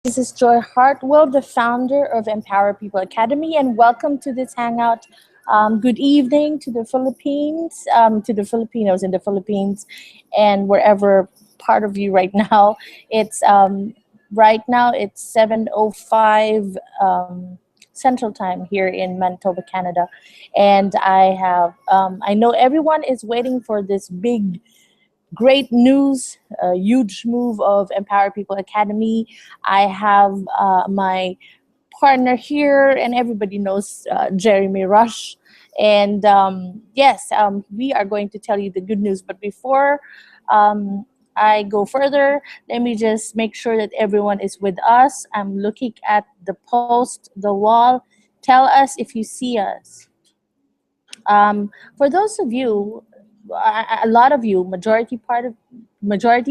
This is Joy Heartwell, the founder of Empower People Academy, and welcome to this hangout. Good evening to the Philippines, to the Filipinos in the Philippines, and wherever part of you right now. It's right now it's 7:05 Central Time here in Manitoba, Canada, and I know everyone is waiting for this big great news, a huge move of Empower People Academy. I have my partner here, and everybody knows Jeremy Rush. And yes, we are going to tell you the good news. But before I go further, let me just make sure that everyone is with us. I'm looking at the post, the wall. Tell us if you see us. For those of you, a lot of you, majority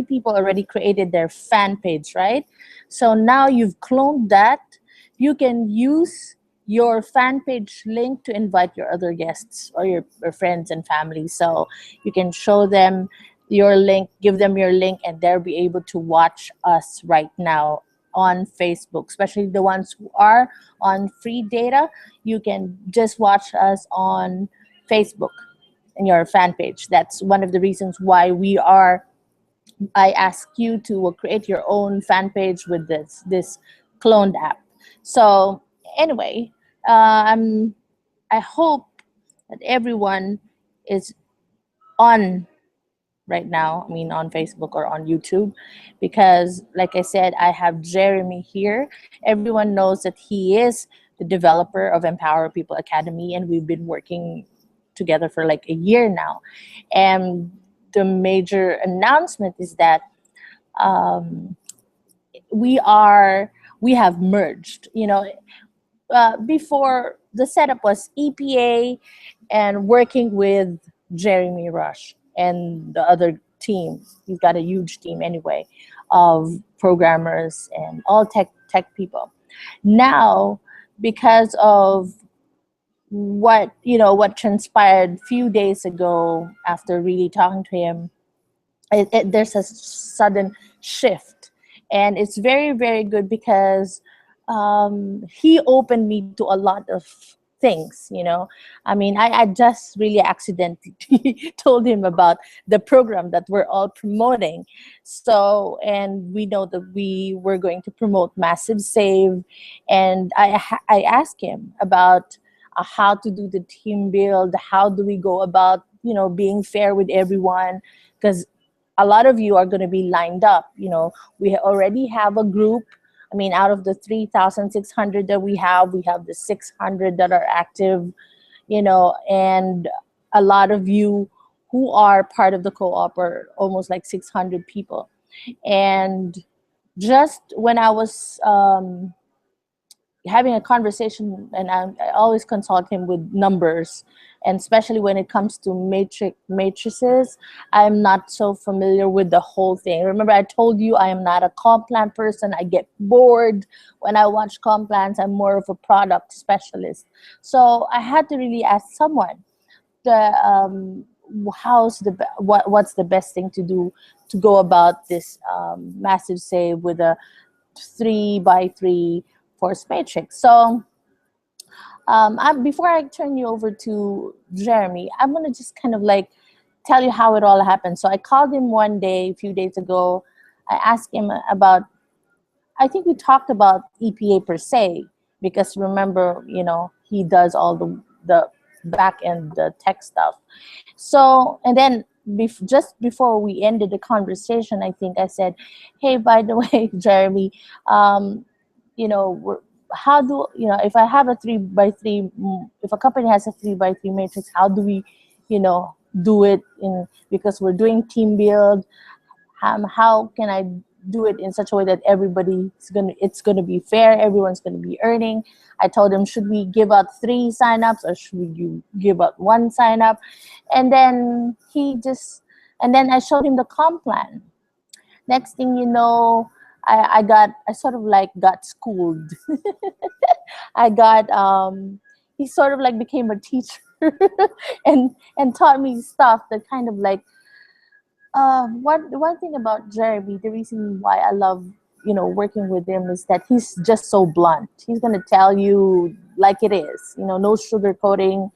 people already created their fan page, right? So now you've cloned that. You can use your fan page link to invite your other guests or your friends and family. So you can show them your link, give them your link, and they'll be able to watch us right now on Facebook, especially the ones who are on free data. You can just watch us on Facebook in your fan page. That's one of the reasons why I ask you to create your own fan page with this cloned app. So anyway, I'm I hope that everyone is on right now. I mean, on Facebook or on YouTube, because like I said, I have Jeremy here. Everyone knows that he is the developer of Empower People Academy, and we've been working together for like a year now. And the major announcement is that um, we are we have merged. Before the setup was EPA and working with Jeremy Rush and the other team. He's got a huge team anyway of programmers and all tech people. Now, because of what transpired few days ago after really talking to him, there's a sudden shift, and it's very very good because he opened me to a lot of things. I mean, I just really accidentally told him about the program that we're all promoting. So, and we know that we were going to promote Massive Save, and I asked him about how to do the team build, how do we go about being fair with everyone, because a lot of you are going to be lined up. We already have a group. I mean, out of the 3,600 that we have the 600 that are active, and a lot of you who are part of the co-op are almost like 600 people. And just when I was having a conversation, and I always consult him with numbers, and especially when it comes to matrices, I'm not so familiar with the whole thing. Remember, I told you I am not a comp plan person. I get bored when I watch comp plans. I'm more of a product specialist. So I had to really ask someone the what's the best thing to do to go about this massive save with a 3 by 3 force matrix. So before I turn you over to Jeremy, I'm gonna just kind of like tell you how it all happened. So I called him one day, a few days ago. I asked him about. I think we talked about EPA per se, because remember, he does all the back end, the tech stuff. So, and then just before we ended the conversation, I think I said, "Hey, by the way, Jeremy, how do if I have a 3 by 3, if a company has a 3 by 3 matrix, how do we do it in, because we're doing team build, how can I do it in such a way that it's gonna be fair, everyone's gonna be earning?" I told him, should we give out 3 signups or should we give out 1 sign up? And then and then I showed him the comp plan. Next thing you know, I sort of like got schooled. I got he sort of like became a teacher and taught me stuff that kind of like one thing about Jeremy, the reason why I love working with him is that he's just so blunt. He's going to tell you like it is, no sugarcoating,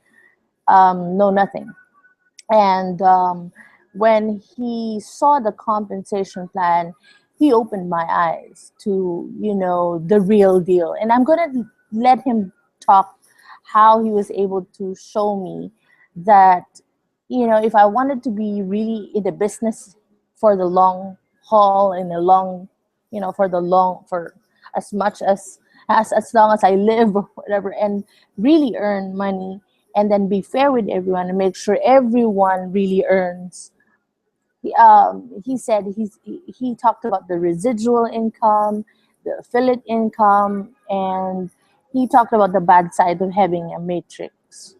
no nothing. And when he saw the compensation plan, he opened my eyes to, the real deal. And I'm going to let him talk how he was able to show me that, if I wanted to be really in the business for the long haul, in the long, for as much as long as I live or whatever, and really earn money, and then be fair with everyone and make sure everyone really earns. He said he talked about the residual income, the affiliate income, and he talked about the bad side of having a matrix.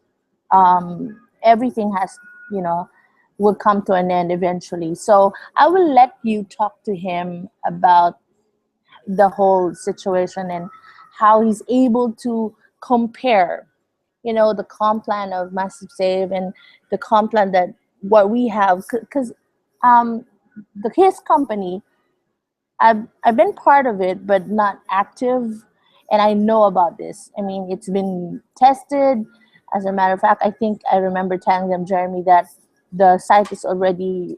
Everything has, will come to an end eventually. So I will let you talk to him about the whole situation and how he's able to compare, the comp plan of Massive Save and the comp plan that what we have. Because his company, I've been part of it, but not active, and I know about this. I mean, it's been tested. As a matter of fact, I think I remember telling them, Jeremy, that the site is already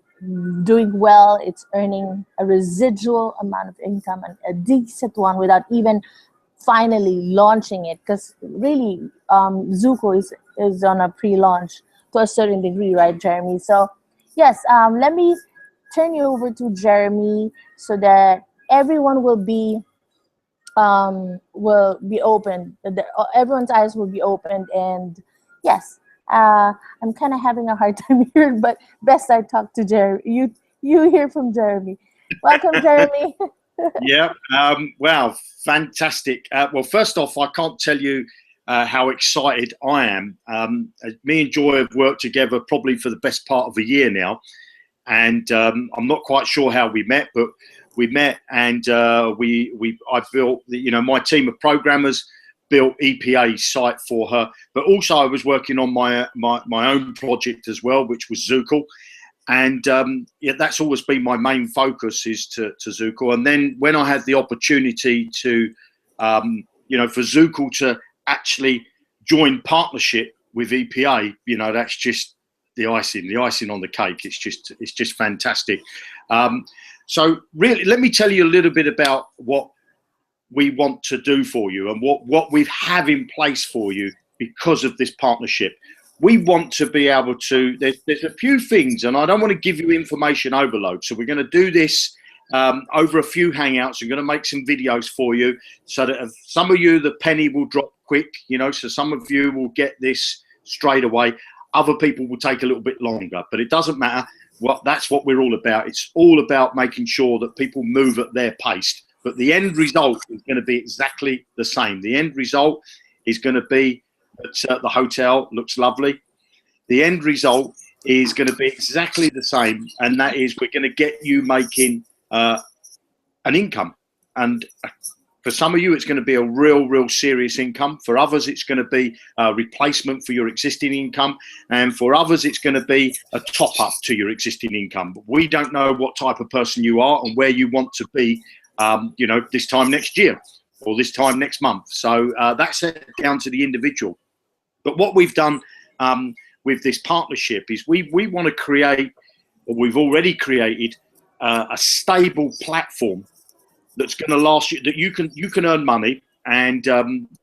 doing well. It's earning a residual amount of income, and a decent one, without even finally launching it. Because really, Zuko is on a pre-launch to a certain degree, right, Jeremy? So yes, let me turn you over to Jeremy so that everyone will be open. Everyone's eyes will be opened, and yes, I'm kind of having a hard time here, but best I talk to Jeremy. You hear from Jeremy. Welcome, Jeremy. Yeah. Wow. Fantastic. Well, first off, I can't tell you how excited I am. Me and Joy have worked together probably for the best part of a year now. And I'm not quite sure how we met, but we met, and I built, my team of programmers built EPA site for her. But also I was working on my own project as well, which was Zookle. And that's always been my main focus, is to Zookle. And then when I had the opportunity to, for Zookle to actually join partnership with EPA, that's just the icing on the cake. It's just fantastic. So really, let me tell you a little bit about what we want to do for you and what we have in place for you because of this partnership. We want to be able to, there's a few things, and I don't want to give you information overload. So we're going to do this over a few hangouts. We're going to make some videos for you so that if some of you, the penny will drop quick, so some of you will get this straight away. Other people will take a little bit longer, but it doesn't matter. That's what we're all about. It's all about making sure that people move at their pace. But the end result is going to be exactly the same. The end result is going to be that the hotel looks lovely. The end result is going to be exactly the same, and that is we're going to get you making an income. And for some of you, it's going to be a real serious income. For others, it's going to be a replacement for your existing income. And for others, it's going to be a top up to your existing income. But we don't know what type of person you are and where you want to be, this time next year or this time next month. So that's down to the individual. But what we've done with this partnership is we want to create, or we've already created, a stable platform that's going to last you, that you can earn money, and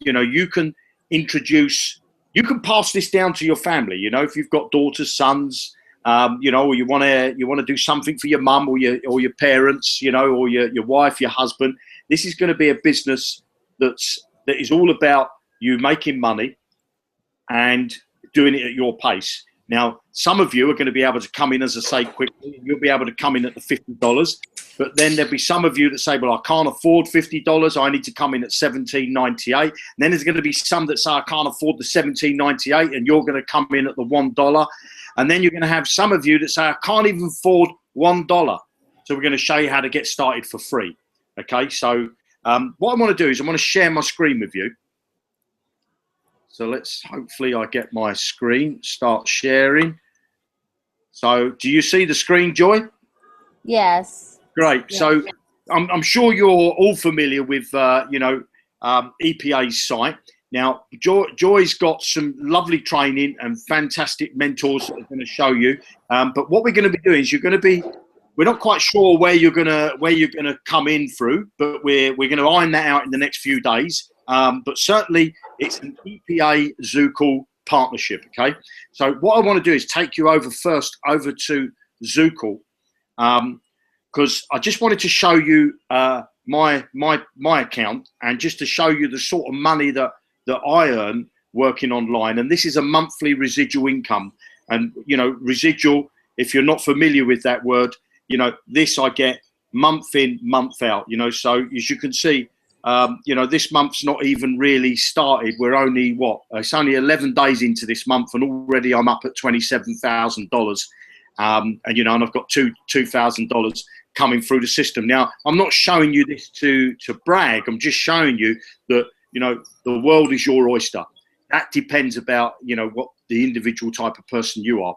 you can introduce, you can pass this down to your family. If you've got daughters, sons, or you want to do something for your mum or your parents, or your wife, your husband. This is going to be a business that is all about you making money and doing it at your pace. Now, some of you are going to be able to come in, as I say, quickly. You'll be able to come in at the $50. But then there'll be some of you that say, well, I can't afford $50. I need to come in at $17.98. And then there's going to be some that say, I can't afford the $17.98, and you're going to come in at the $1. And then you're going to have some of you that say, I can't even afford $1. So we're going to show you how to get started for free. Okay, so what I want to do is I want to share my screen with you. So hopefully I get my screen, start sharing. So do you see the screen, Joy? Yes. Great. Yes. So I'm sure you're all familiar with, EPA's site. Now, Joy's got some lovely training and fantastic mentors that are going to show you. But what we're going to be doing is we're not quite sure where you're gonna come in through, but we're going to iron that out in the next few days. But certainly, it's an EPA Zookle partnership. Okay, so what I want to do is take you over to Zookle, because I just wanted to show you my account, and just to show you the sort of money that I earn working online. And this is a monthly residual income. And residual, if you're not familiar with that word, this I get month in, month out. So as you can see, this month's not even really started. We're only it's only 11 days into this month, and already I'm up at $27,000. And I've got $2,000 coming through the system. Now, I'm not showing you this to brag. I'm just showing you that the world is your oyster. That depends about what the individual type of person you are.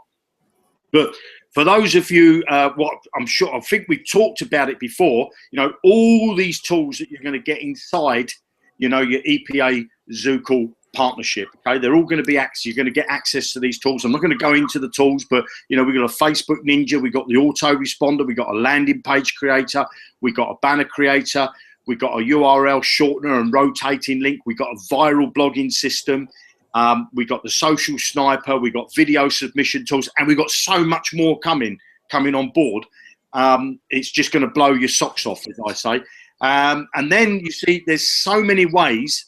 But for those of you, I think we talked about it before. All these tools that you're going to get inside, your EPA Zookle partnership. Okay, they're all going to be you're going to get access to these tools. I'm not going to go into the tools, but we've got a Facebook Ninja, we've got the autoresponder, we've got a landing page creator, we've got a banner creator, we've got a URL shortener and rotating link, we've got a viral blogging system, we've got the social sniper, we've got video submission tools, and we've got so much more coming on board. It's just going to blow your socks off, as I say. And then you see there's so many ways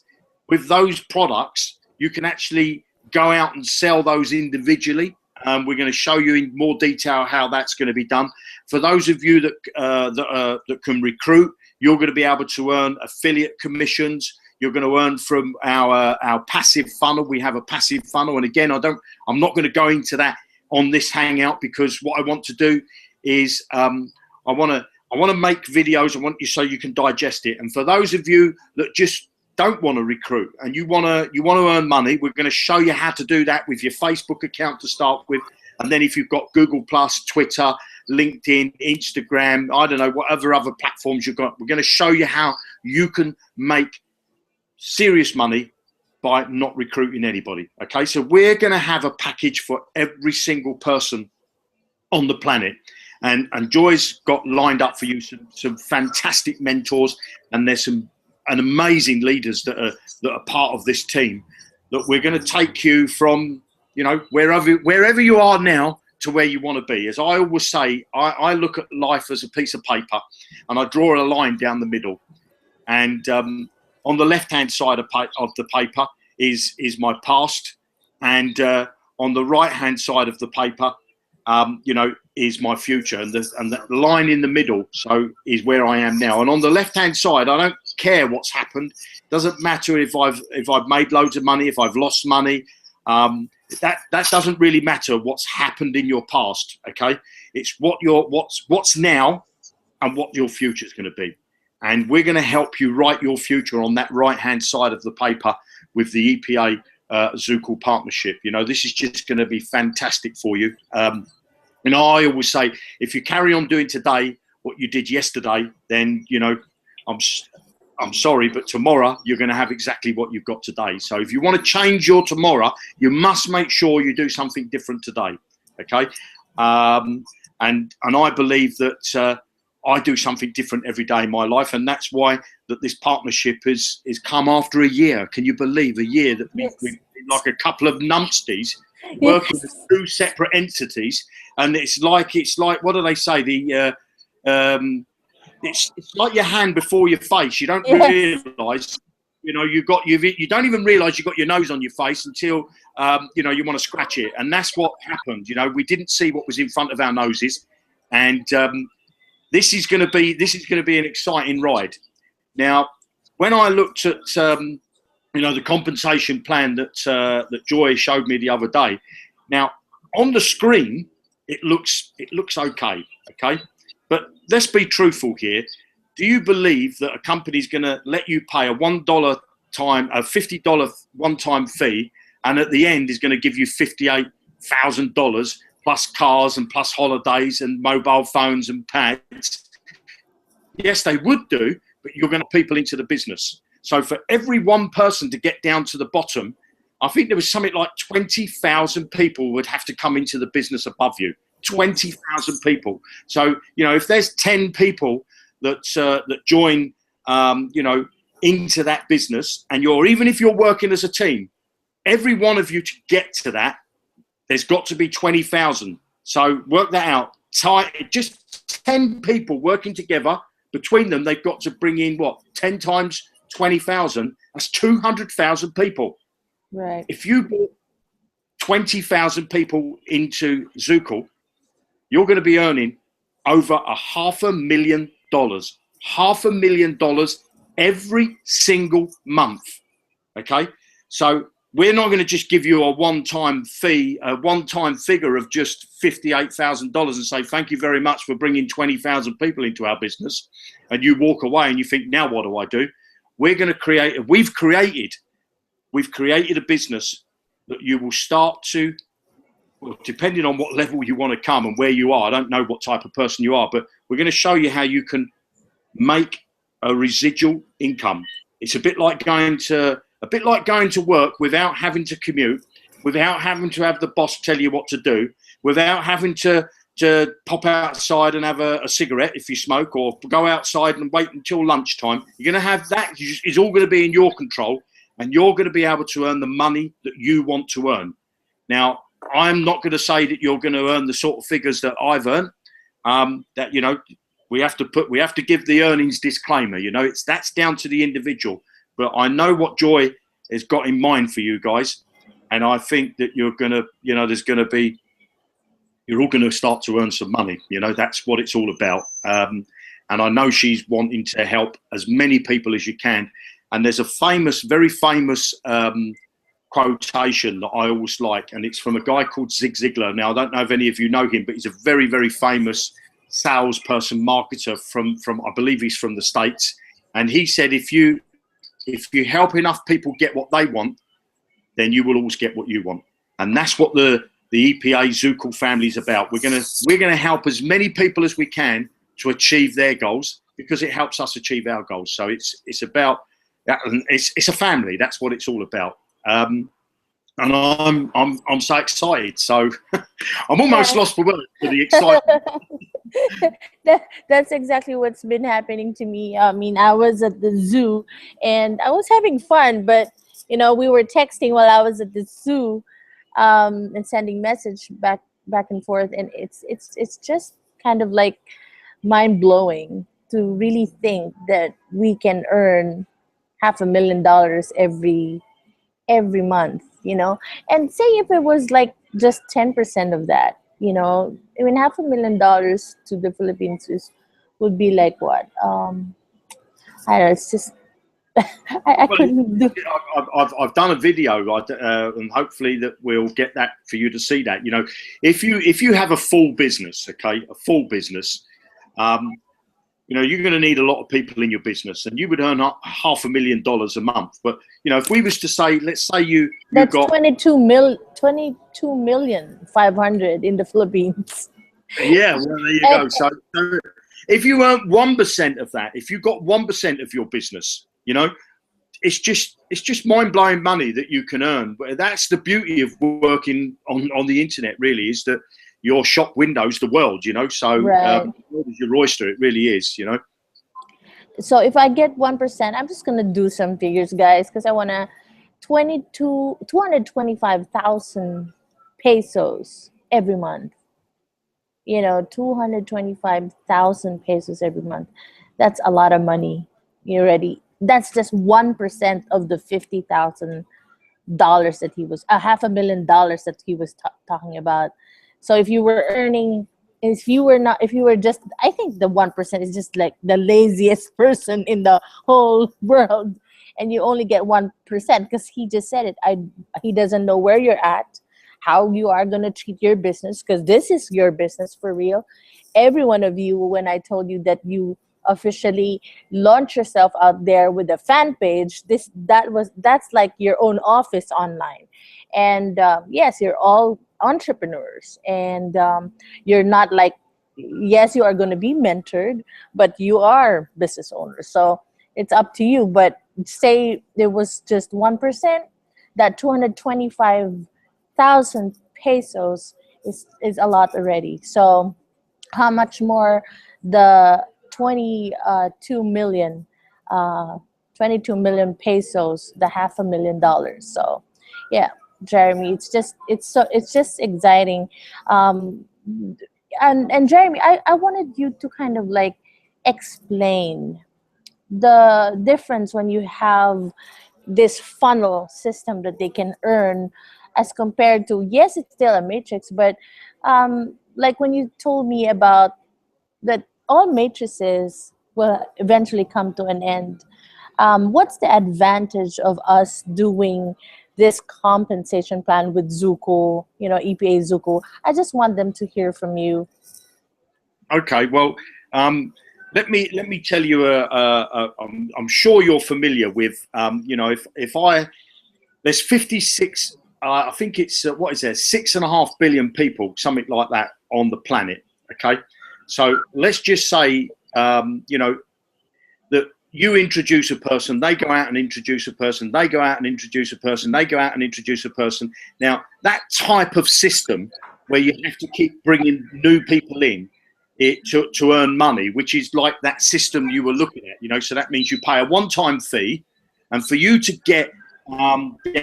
with those products, you can actually go out and sell those individually. We're going to show you in more detail how that's going to be done. For those of you that can recruit, you're going to be able to earn affiliate commissions. You're going to earn from our passive funnel. We have a passive funnel, and again, I'm not going to go into that on this hangout, because what I want to do is I want to make videos. I want you so you can digest it. And for those of you that just don't want to recruit and you want to earn money, we're going to show you how to do that with your Facebook account to start with. And then if you've got Google Plus, Twitter, LinkedIn, Instagram, I don't know, whatever other platforms you've got, we're going to show you how you can make serious money by not recruiting anybody. Okay, so we're going to have a package for every single person on the planet. And Joy's got lined up for you some fantastic mentors, and there's some amazing leaders that are part of this team, that we're going to take you from wherever you are now to where you want to be. As I always say, I look at life as a piece of paper, and I draw a line down the middle, and on the left hand side of the paper is my past, and on the right hand side of the paper is my future, and the line in the middle is where I am now. And on the left hand side, I don't care what's happened. Doesn't matter if I've made loads of money, if I've lost money. That doesn't really matter what's happened in your past. Okay, it's what's now and what your future is going to be. And we're going to help you write your future on that right hand side of the paper with the EPA Zookle partnership. This is just going to be fantastic for you. I always say, if you carry on doing today what you did yesterday, then I'm sorry, but tomorrow you're going to have exactly what you've got today. So if you want to change your tomorrow, you must make sure you do something different today. Okay, and I believe that I do something different every day in my life, and that's why that this partnership is come after a year. Can you believe a year that we've like a couple of numpties working with two separate entities? And it's like what do they say? It's like your hand before your face. You don't realise, you don't even realise you got your nose on your face until you want to scratch it. And that's what happened. We didn't see what was in front of our noses, and this is going to be an exciting ride. Now, when I looked at the compensation plan that Joy showed me the other day, now on the screen it looks okay, but let's be truthful here. Do you believe that a company's going to let you pay a $50 one-time fee, and at the end is going to give you $58,000 plus cars and plus holidays and mobile phones and pads? Yes, they would do, but you're going to people into the business. So for every one person to get down to the bottom, I think there was something like 20,000 people would have to come into the business above you. 20,000 people. So, you know, if there's 10 people that join, you know, into that business, and even if you're working as a team, every one of you to get to that, there's got to be 20,000. So work that out. Just 10 people working together. Between them, they've got to bring in what? 10 times 20,000. That's 200,000 people. Right. If you brought 20,000 people into Zookle, you're going to be earning over $500,000. $500,000 every single month. Okay? So we're not going to just give you a one-time fee, a one-time figure of just $58,000 and say, thank you very much for bringing 20,000 people into our business. And you walk away and you think, now what do I do? We're going to we've created a business that you will start to, well, depending on what level you want to come and where you are. I don't know what type of person you are, but we're going to show you how you can make a residual income. It's a bit like going to work without having to commute, without having to have the boss tell you what to do, without having to pop outside and have a cigarette if you smoke, or go outside and wait until lunchtime. You're going to have that. It's all going to be in your control, and you're going to be able to earn the money that you want to earn. Now, I'm not going to say that you're going to earn the sort of figures that I've earned. That, you know, we have to give the earnings disclaimer. You know, that's down to the individual. But I know what Joy has got in mind for you guys, and I think that you're gonna, you know, you're all going to start to earn some money. You know, that's what it's all about. And I know she's wanting to help as many people as you can. And there's a very famous quotation that I always like, and it's from a guy called Zig Ziglar. Now, I don't know if any of you know him, but he's a very, very famous salesperson, marketer from I believe he's from the States. And he said, if you help enough people get what they want, then you will always get what you want. And that's what the EPA Zookle family is about. We're gonna help as many people as we can to achieve their goals, because it helps us achieve our goals. So it's about that. It's a family. That's what it's all about. And I'm so excited. So I'm almost lost for words for the excitement. That's exactly what's been happening to me. I mean, I was at the zoo and I was having fun, but you know, we were texting while I was at the zoo, and sending message back and forth, and it's just kind of like mind blowing to really think that we can earn $500,000 every month, you know. And say if it was like just 10% of that, you know, I mean, $500,000 to the Philippines would be like what? I don't know. It's just I couldn't do. I've done a video, and hopefully that we'll get that for you to see that. You know, if you have a full business, okay, a full business, you know, you're going to need a lot of people in your business, and you would earn $500,000 a month. But you know, if we was to say, let's say you That's got 22,500,000 in the Philippines. yeah, well, there you go. So if you earn 1% of that, if you got 1% of your business, you know, it's just mind-blowing money that you can earn. But that's the beauty of working on the internet, really, is that your shop windows the world, you know. So Right. the world is your oyster. It really is, you know. So if I get 1%, I'm just gonna do some figures, guys, because I wanna 225,000 pesos every month. You know, 225,000 pesos every month. That's a lot of money. You ready? That's just 1% of the $50,000 that he was, $500,000 that he was talking about. So if you were earning, if you were just, I think the 1% is just like the laziest person in the whole world, and you only get 1% because he just said it. He doesn't know where you're at, how you are gonna treat your business, because this is your business for real. Every one of you, when I told you that you officially launch yourself out there with a fan page, that's like your own office online. And yes, you're all entrepreneurs, and you're not like yes, you are going to be mentored, but you are business owners. So it's up to you. But say there was just 1%, that 225,000 pesos is a lot already. So how much more the 22 million, uh, 22 million pesos, the $500,000. So yeah, Jeremy, it's just exciting. um, and Jeremy, I wanted you to kind of like explain the difference when you have this funnel system that they can earn, as compared to, yes, it's still a matrix, but like when you told me about that all matrices will eventually come to an end. What's the advantage of us doing this compensation plan with Zuko, EPA Zuko? I just want them to hear from you. Okay, well, let me tell you. I'm sure you're familiar with. If I there's 56. I think it's what is there 6.5 billion people, something like that, on the planet. Okay, so let's just say that you introduce a person, they go out and introduce a person, they go out and introduce a person, they go out and introduce a person. Now, that type of system where you have to keep bringing new people in to earn money, which is like that system you were looking at, so that means you pay a one-time fee, and for you to get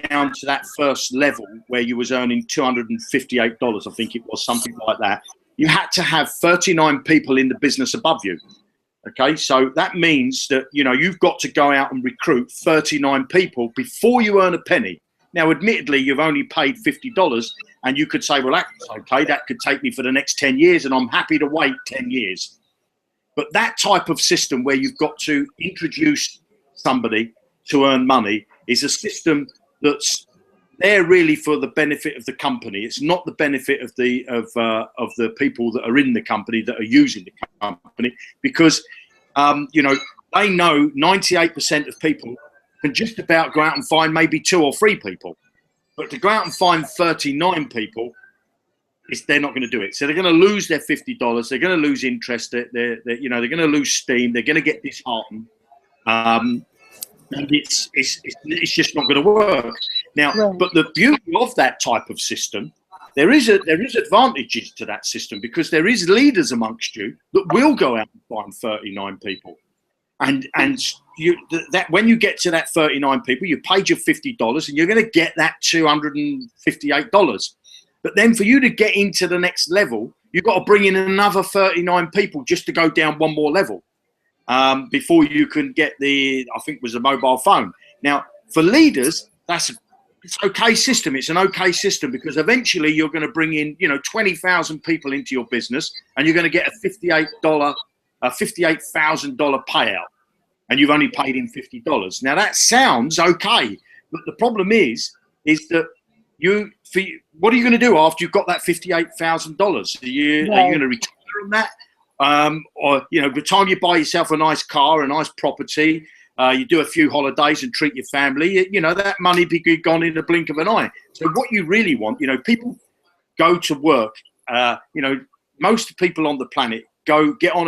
down to that first level where you was earning $258, I think it was, something like that, you had to have 39 people in the business above you. Okay, so that means that you've got to go out and recruit 39 people before you earn a penny. Now, admittedly, you've only paid $50, and you could say, well, that's okay, that could take me for the next 10 years, and I'm happy to wait 10 years. But that type of system where you've got to introduce somebody to earn money is a system that's there really for the benefit of the company. It's not the benefit of the people that are in the company, that are using the company, because they know 98% of people can just about go out and find maybe 2 or 3 people, but to go out and find 39 people, they're not going to do it. So they're going to lose their $50. They're going to lose interest. They're going to lose steam. They're going to get disheartened. And it's just not going to work. Now, Right. but the beauty of that type of system, there is advantages to that system, because there is leaders amongst you that will go out and find 39 people, and that when you get to that 39 people, you paid your $50, and you're going to get that $258. But then for you to get into the next level, you've got to bring in another 39 people just to go down one more level. Before you can get I think it was a mobile phone. Now, for leaders, it's okay system. It's an okay system, because eventually you're going to bring in, 20,000 people into your business, and you're going to get a $58,000 payout, and you've only paid in $50. Now that sounds okay, but the problem is that what are you going to do after you've got that $58,000? Are you going to retire on that? Or the time you buy yourself a nice car, a nice property, you do a few holidays and treat your family, that money be gone in the blink of an eye. So what you really want, people go to work, most people on the planet get on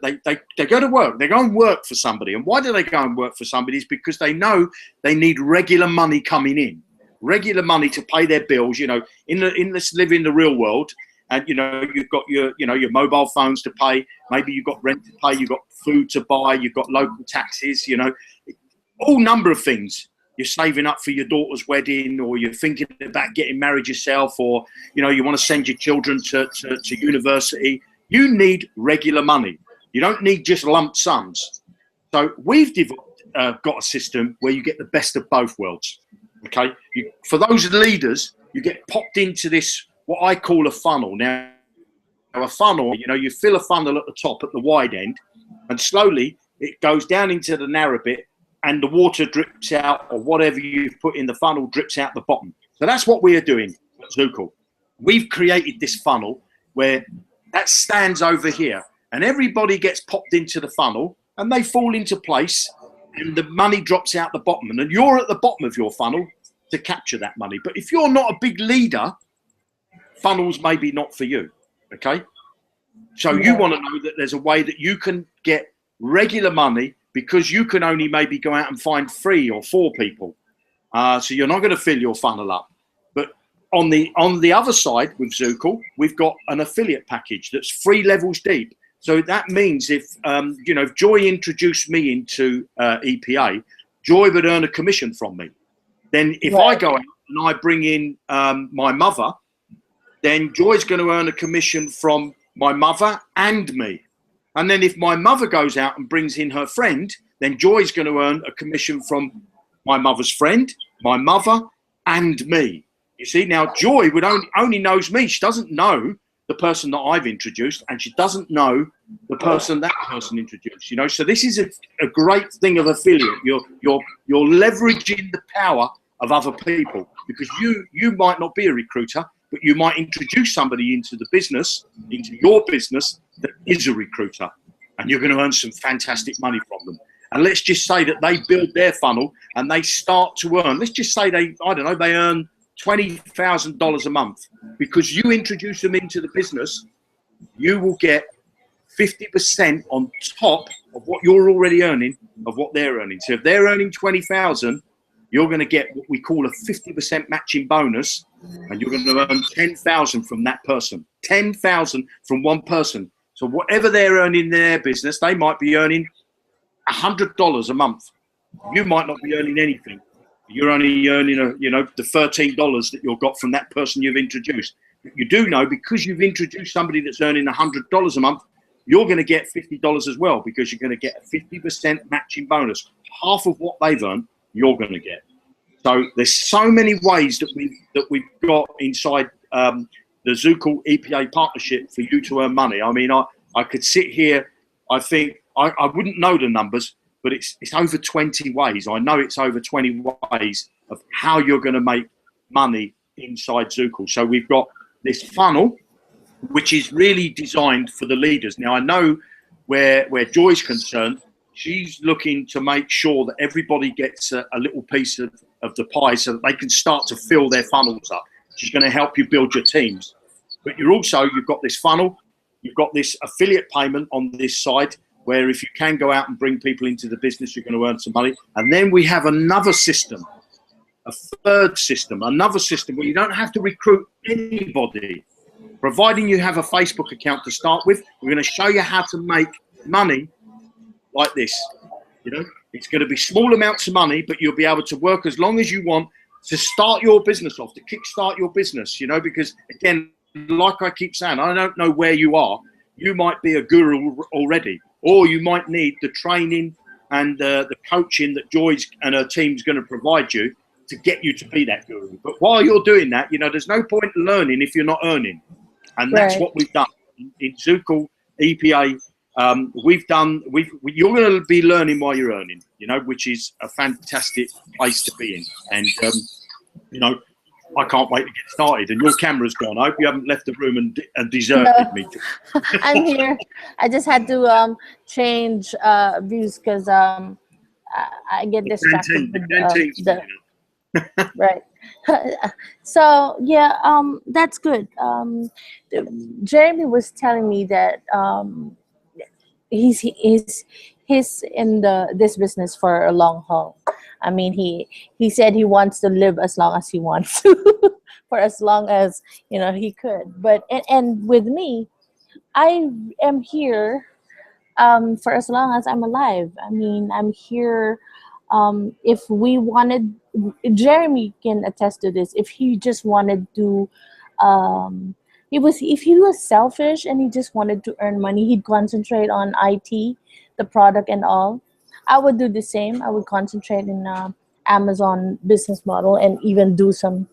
they go to work, they go and work for somebody. And why do they go and work for somebody? Is because they know they need regular money coming in, regular money to pay their bills. Let's live in the real world. And you've got your mobile phones to pay. Maybe you've got rent to pay. You've got food to buy. You've got local taxes. All number of things. You're saving up for your daughter's wedding, or you're thinking about getting married yourself, or you want to send your children to university. You need regular money. You don't need just lump sums. So we've got a system where you get the best of both worlds. Okay, for those leaders, you get popped into this, what I call a funnel. Now, a funnel, you fill a funnel at the top, at the wide end, and slowly it goes down into the narrow bit, and the water drips out, or whatever you've put in the funnel drips out the bottom. So that's what we are doing at Zuko. We've created this funnel where that stands over here, and everybody gets popped into the funnel, and they fall into place, and the money drops out the bottom, and then you're at the bottom of your funnel to capture that money. But if you're not a big leader, funnels maybe not for you. Okay, So you want to know that there's a way that you can get regular money because you can only maybe go out and find 3 or 4 people. So you're not going to fill your funnel up. But on the other side with Zookle, we've got an affiliate package that's 3 levels deep. So that means if if Joy introduced me into EPA, Joy would earn a commission from me. Then if I go out and I bring in my mother, then Joy's going to earn a commission from my mother and me. And then if my mother goes out and brings in her friend, then Joy's going to earn a commission from my mother's friend, my mother, and me. You see, now Joy would only knows me. She doesn't know the person that I've introduced, and she doesn't know the person that person introduced. So this is a great thing of affiliate. You're leveraging the power of other people, because you might not be a recruiter, but you might introduce somebody into your business that is a recruiter, and you're going to earn some fantastic money from them. And let's just say that they build their funnel and they start to earn, let's just say they earn $20,000 a month. Because you introduce them into the business, you will get 50% on top of what you're already earning of what they're earning. So if they're earning 20,000, you're going to get what we call a 50% matching bonus, and you're going to earn 10,000 from that person. 10,000 from one person. So whatever they're earning in their business, they might be earning $100 a month. You might not be earning anything. You're only earning the $13 that you've got from that person you've introduced. But you do know, because you've introduced somebody that's earning $100 a month, you're going to get $50 as well, because you're going to get a 50% matching bonus. Half of what they've earned, you're going to get. So there's so many ways that we've got inside the Zookle EPA partnership for you to earn money. I mean, I could sit here. I think I wouldn't know the numbers, but it's over 20 ways. I know it's over 20 ways of how you're going to make money inside Zookle. So we've got this funnel, which is really designed for the leaders. Now, I know where Joy's concerned. She's looking to make sure that everybody gets a little piece of the pie so that they can start to fill their funnels up. She's going to help you build your teams. But you've got this funnel, you've got this affiliate payment on this side, where if you can go out and bring people into the business, you're going to earn some money. And then we have another system, another system where you don't have to recruit anybody. Providing you have a Facebook account to start with, we're going to show you how to make money like this. It's going to be small amounts of money, but you'll be able to work as long as you want to start your business off, to kickstart your business, because again, like I keep saying, I don't know where you are. You might be a guru already, or you might need the training and the coaching that Joy's and her team's going to provide you to get you to be that guru. But while you're doing that, there's no point learning if you're not earning. And that's what we've done in Zookle EPA. You're going to be learning while you're earning, which is a fantastic place to be in. And, I can't wait to get started. And your camera's gone. I hope you haven't left the room and deserted me. I'm here. I just had to change views because I get distracted with right. So yeah, that's good. Jeremy was telling me that he's in this business for a long haul. I mean, he said he wants to live as long as he wants to, for as long as he could. But and with me, I am here for as long as I'm alive. I mean, I'm here. If we wanted, Jeremy can attest to this. If he just wanted to, if he was selfish and he just wanted to earn money, he'd concentrate on IT, the product and all. I would do the same. I would concentrate in Amazon business model and even do some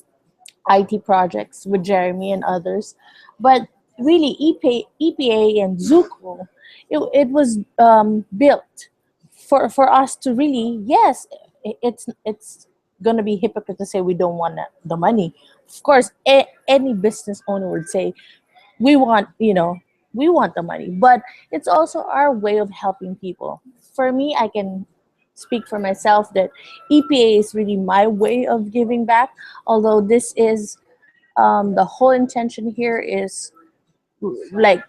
IT projects with Jeremy and others. But really, EPA and Zookle, it was built for us to really, yes, it's gonna be hypocrite to say we don't want the money. Of course, any business owner would say we want the money, but it's also our way of helping people. For me, I can speak for myself that EPA is really my way of giving back. Although this is the whole intention here is like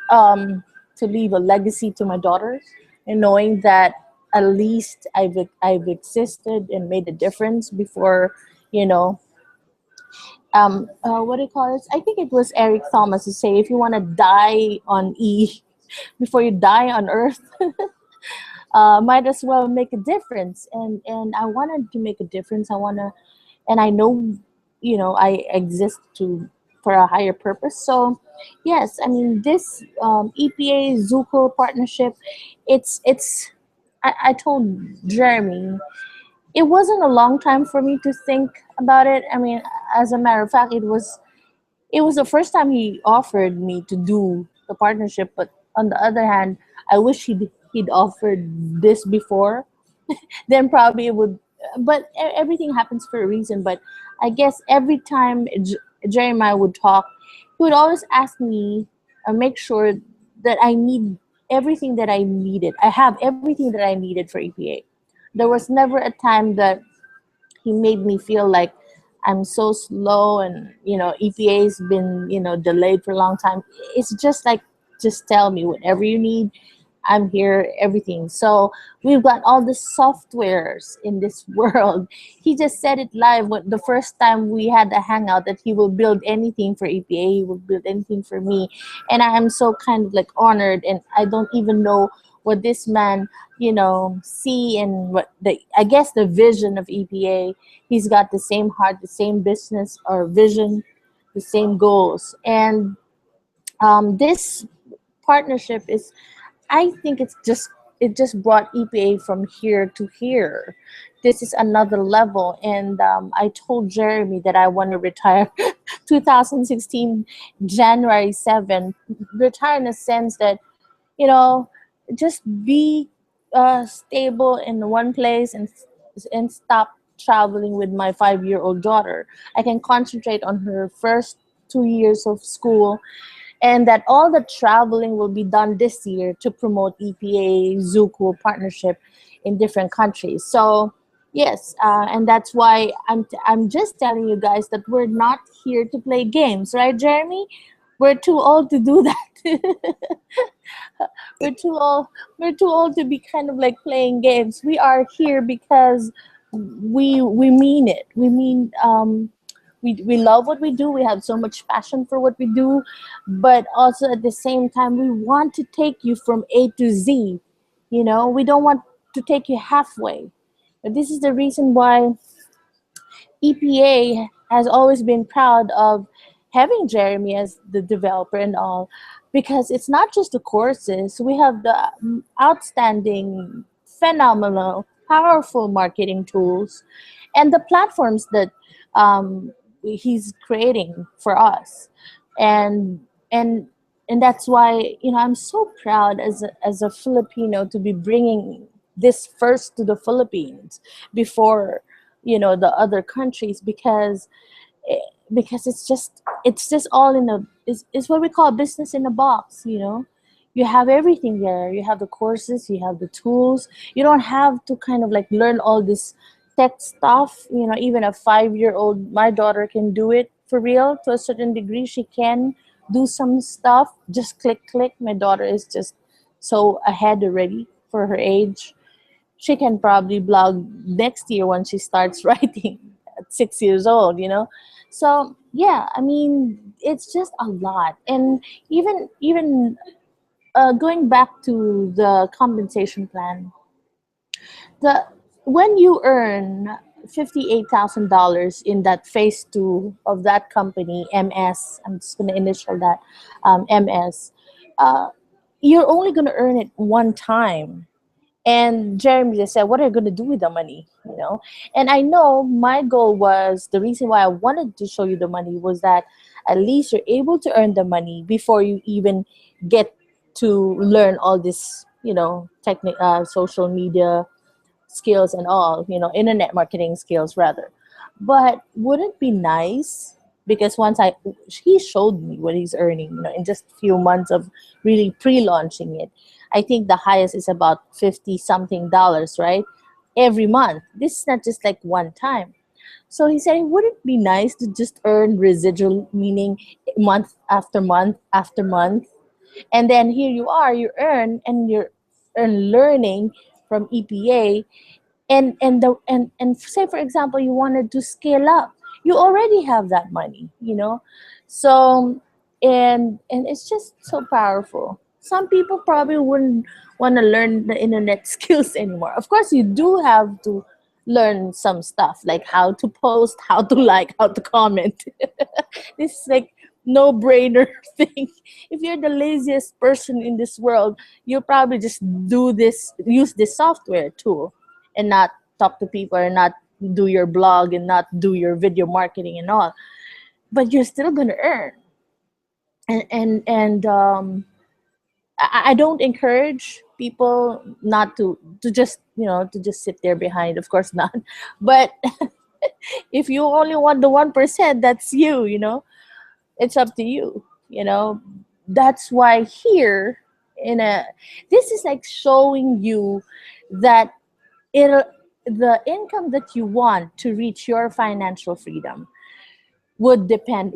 um, to leave a legacy to my daughters, and knowing that at least I've existed and made a difference before, you know, what do you call it? I think it was Eric Thomas to say, if you want to die on E before you die on Earth, might as well make a difference. And I wanted to make a difference. I want to, and I know, I exist to for a higher purpose. So yes, I mean, this EPA Zuko partnership, it's I told Jeremy, it wasn't a long time for me to think about it. I mean, as a matter of fact, it was the first time he offered me to do the partnership. But on the other hand, I wish he'd offered this before. Then probably it would. But everything happens for a reason. But I guess every time Jeremiah would talk, he would always ask me, make sure that I need everything that I needed. I have everything that I needed for EPA. There was never a time that he made me feel like I'm so slow, and EPA's been delayed for a long time. It's just like, just tell me whatever you need. I'm here, everything. So we've got all the softwares in this world. He just said it live when the first time we had a hangout, that he will build anything for EPA. He will build anything for me, and I am so kind of like honored. And I don't even know what this man, see, and what the I guess the vision of EPA. He's got the same heart, the same business or vision, the same goals, and this partnership is, I think it just brought EPA from here to here. This is another level, and I told Jeremy that I want to retire 2016 January 7th. Retire in a sense that, you know, just be stable in one place, and stop traveling with my 5-year-old daughter. I can concentrate on her first 2 years of school, and that all the traveling will be done this year to promote EPA Zuko partnership in different countries. So yes, and that's why I'm just telling you guys that we're not here to play games, right, Jeremy? We're too old to do that. we're too old. We're too old to be kind of like playing games. We are here because we mean it. We love what we do. We have so much passion for what we do, but also at the same time, we want to take you from A to Z. We don't want to take you halfway. But this is the reason why EPA has always been proud of having Jeremy as the developer and all, because it's not just the courses. We have the outstanding, phenomenal, powerful marketing tools, and the platforms that he's creating for us, and and and that's why I'm so proud as a Filipino to be bringing this first to the Philippines before the other countries, eh, because it's just all in it's what we call business in a box. You have everything there. You have the courses, you have the tools. You don't have to kind of like learn all this tech stuff. Even a 5-year-old, my daughter can do it for real to a certain degree. She can do some stuff, just click. My daughter is just so ahead already for her age. She can probably blog next year when she starts writing at 6 years old. So yeah, I mean, it's just a lot. And even going back to the compensation plan, the when you earn $58,000 in that phase 2 of that company, MS, I'm just going to initial that, MS, uh, you're only going to earn it one time. And Jeremy just said, what are you going to do with the money? And I know my goal was, the reason why I wanted to show you the money was that at least you're able to earn the money before you even get to learn all this, social media skills and all, internet marketing skills rather. But wouldn't it be nice? Because once he showed me what he's earning, in just a few months of really pre-launching it. I think the highest is about 50 something dollars, right? Every month. This is not just like one time. So he said, would it be nice to just earn residual, meaning month after month after month? And then here you are, you earn, and you're learning from EPA, and say for example you wanted to scale up, you already have that money, so and it's just so powerful. Some people probably wouldn't want to learn the internet skills anymore. Of course you do have to learn some stuff like how to post, how to like, how to comment. This is like no brainer thing. If you're the laziest person in this world, you'll probably just use this software tool and not talk to people, or not do your blog, and not do your video marketing and all. But you're still gonna earn. And I don't encourage people not to just to just sit there behind. Of course not. But if you only want the 1%, that's you. It's up to you. That's why here in a this is like showing you that it'll the income that you want to reach your financial freedom will depend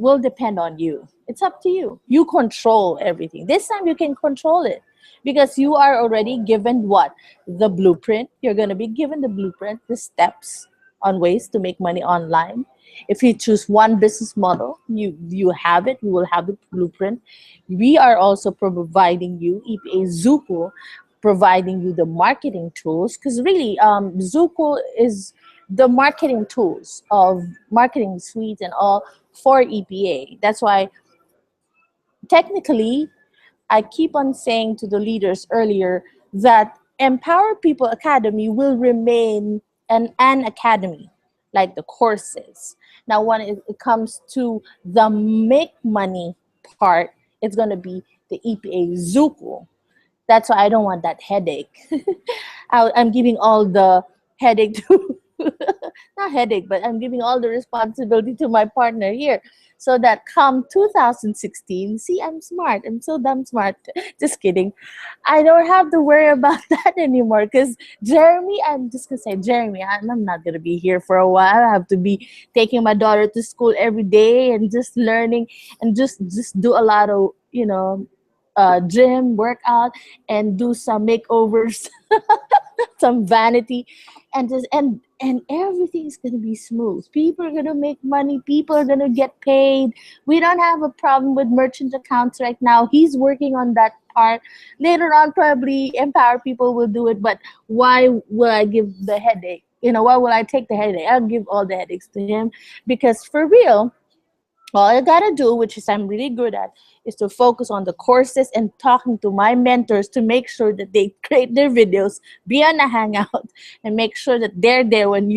on you. It's up to you. You control everything. This time you can control it because you are already given what? The blueprint. You're going to be given the blueprint, the steps on ways to make money online. If you choose one business model, you have it. You will have the blueprint. We are also providing you EPA Zuko, providing you the marketing tools, because really Zuko is the marketing tools of marketing suite and all for EPA. That's why technically I keep on saying to the leaders earlier that Empower People Academy will remain an academy, like the courses. Now, when it comes to the make money part, it's going to be the EPA Zuko. That's why I don't want that headache. I'm giving all the headache to, not headache, but I'm giving all the responsibility to my partner here. So that come 2016, see, I'm smart. I'm so damn smart. Just kidding. I don't have to worry about that anymore because Jeremy, I'm just going to say, Jeremy, I'm not going to be here for a while. I have to be taking my daughter to school every day and just learning and just do a lot of, gym workout and do some makeovers, some vanity, and everything's gonna be smooth. People are gonna make money. People are gonna get paid. We don't have a problem with merchant accounts right now. He's working on that part. Later on, probably Empower People will do it. But why will I give the headache? Why will I take the headache? I'll give all the headaches to him because for real, all I gotta do, which is I'm really good at, is to focus on the courses and talking to my mentors to make sure that they create their videos, be on a hangout, and make sure that they're there when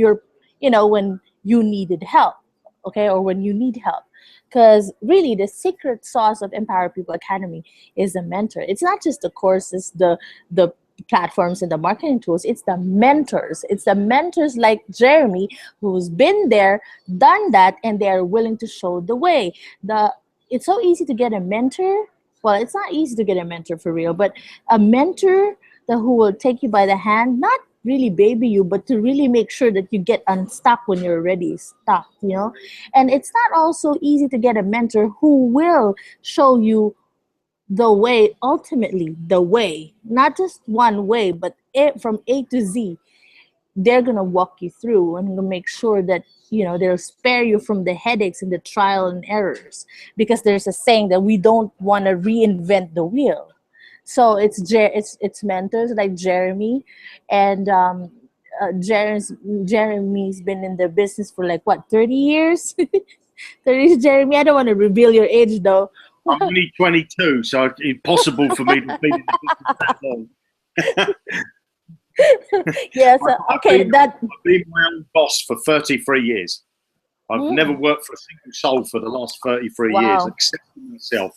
when you needed help, okay, or when you need help. Because really, the secret sauce of Empower People Academy is the mentor. It's not just the courses, the platforms and the marketing tools. It's the mentors. It's the mentors like Jeremy who's been there, done that, and they are willing to show the way. It's so easy to get a mentor. Well, it's not easy to get a mentor for real, but a mentor who will take you by the hand, not really baby you, but to really make sure that you get unstuck when you're already stuck. And it's not also easy to get a mentor who will show you the way, ultimately the way, not just one way, but from A to Z. They're going to walk you through and gonna make sure that they'll spare you from the headaches and the trial and errors, because there's a saying that we don't want to reinvent the wheel. So it's mentors like Jeremy, and Jeremy's been in the business for like what, 30 years. 30 Jeremy, I don't want to reveal your age though. I'm only 22, so it's impossible for me to be in the business that long. Yes, okay. I've been my own boss for 33 years. I've never worked for a single soul for the last 33 years, except for myself,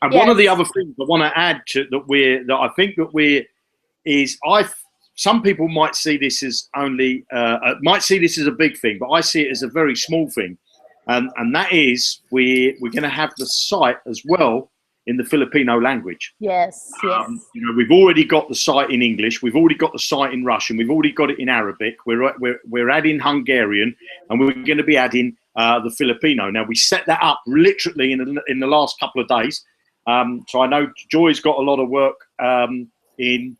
And one of the other things I want to add to I think that some people might see this as only might see this as a big thing, but I see it as a very small thing. And that is we're going to have the site as well in the Filipino language. Yes. We've already got the site in English. We've already got the site in Russian. We've already got it in Arabic. We're adding Hungarian, and we're going to be adding the Filipino. Now we set that up literally in the last couple of days. So I know Joy's got a lot of work in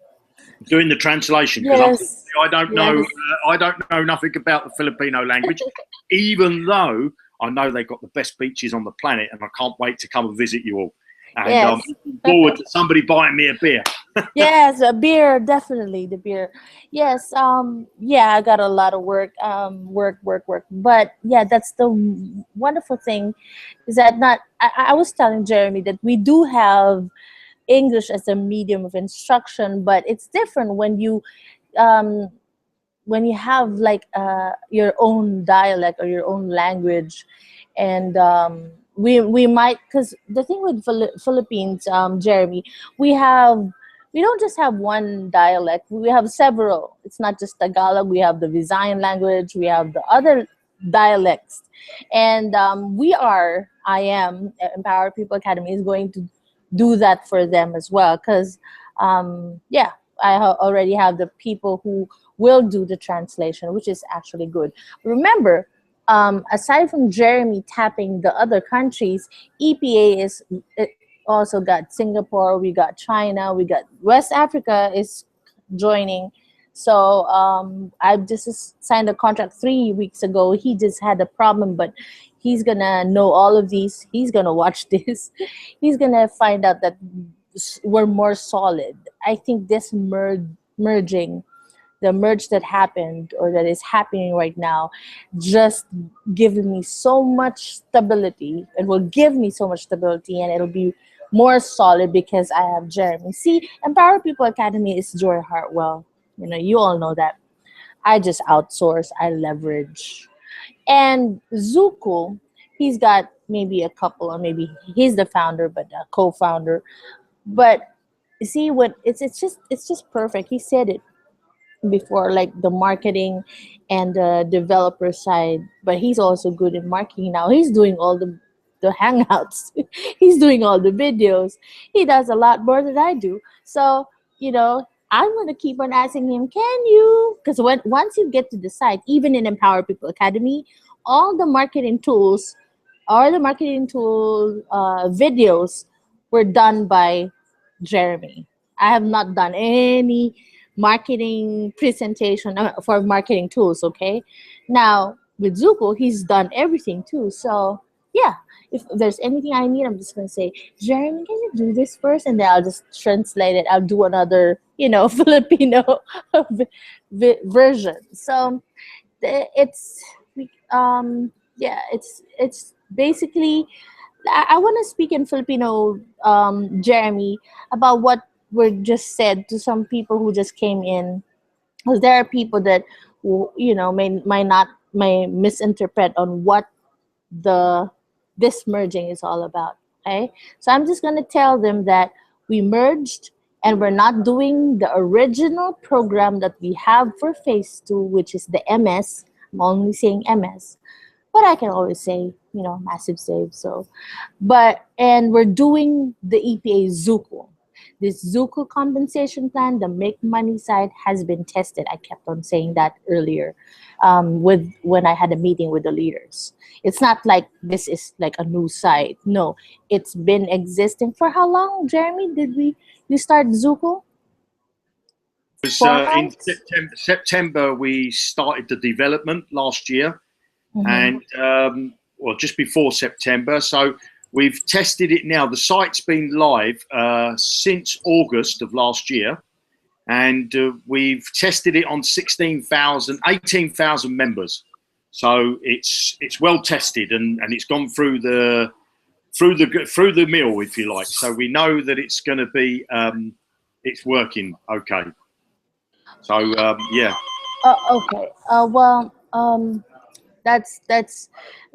doing the translation, because Yes. unfortunately Yes. I don't know nothing about the Filipino language, even though I know they've got the best beaches on the planet, and I can't wait to come and visit you all. And I'm Yes. looking forward to somebody buying me a beer. Yes, a beer, definitely the beer. Yes, yeah, I got a lot of work, work. But yeah, that's the wonderful thing is that not. I was telling Jeremy that we do have English as a medium of instruction, but it's different um, when you have like your own dialect or your own language, and we might, because the thing with Philippines, Jeremy, we have we don't just have one dialect, we have several. It's not just Tagalog, we have the Visayan language, we have the other dialects. And I am Empower People Academy is going to do that for them as well, because yeah, already have the people who will do the translation, which is actually good. Remember, aside from Jeremy tapping the other countries, EPA is it also got Singapore, we got China, we got West Africa is joining. So I just signed a contract 3 weeks ago. He just had a problem, but he's gonna know all of these. He's gonna watch this. He's gonna find out that we're more solid. I think this merging, the merge that happened or that is happening right now, just given me so much stability. It will give me so much stability, and it'll be more solid because I have Jeremy. See, Empower People Academy is Joy Heartwell. You know, you all know that. I just outsource, I leverage. And Zuko, he's got maybe a couple, or maybe he's the founder, but a co-founder. But see, what it's just perfect. He said it before, like the marketing and the developer side, but he's also good in marketing now. He's doing all the hangouts. He's doing all the videos. He does a lot more than I do. So, I'm going to keep on asking him, can you, because once you get to decide, even in Empower People Academy, all the marketing tools, all the marketing tool videos were done by Jeremy. I have not done any marketing presentation for marketing tools. Okay, now with Zuko, he's done everything too. So yeah, if there's anything I need, I'm just gonna say, Jeremy, can you do this first, and then I'll just translate it. I'll do another, Filipino version. So it's yeah, it's basically I want to speak in Filipino, Jeremy, about what were just said to some people who just came in, because there are people that may misinterpret on what the this merging is all about. Okay, so I'm just gonna tell them that we merged, and we're not doing the original program that we have for phase two, which is the MS. I'm only saying MS, but I can always say, massive save. So, and we're doing the EPA Zuko. This Zuko compensation plan, the make money side, has been tested. I kept on saying that earlier, with when I had a meeting with the leaders. It's not like this is like a new site. No, it's been existing for how long, Jeremy? Did you start Zuko? Was Four in months. September we started the development last year, Mm-hmm. and well, just before September. So we've tested it now. The site's been live since August of last year, and we've tested it on 18,000 members. So it's well tested, and it's gone through the mill, if you like. So we know that it's going to be it's working okay. So yeah. Okay. Well,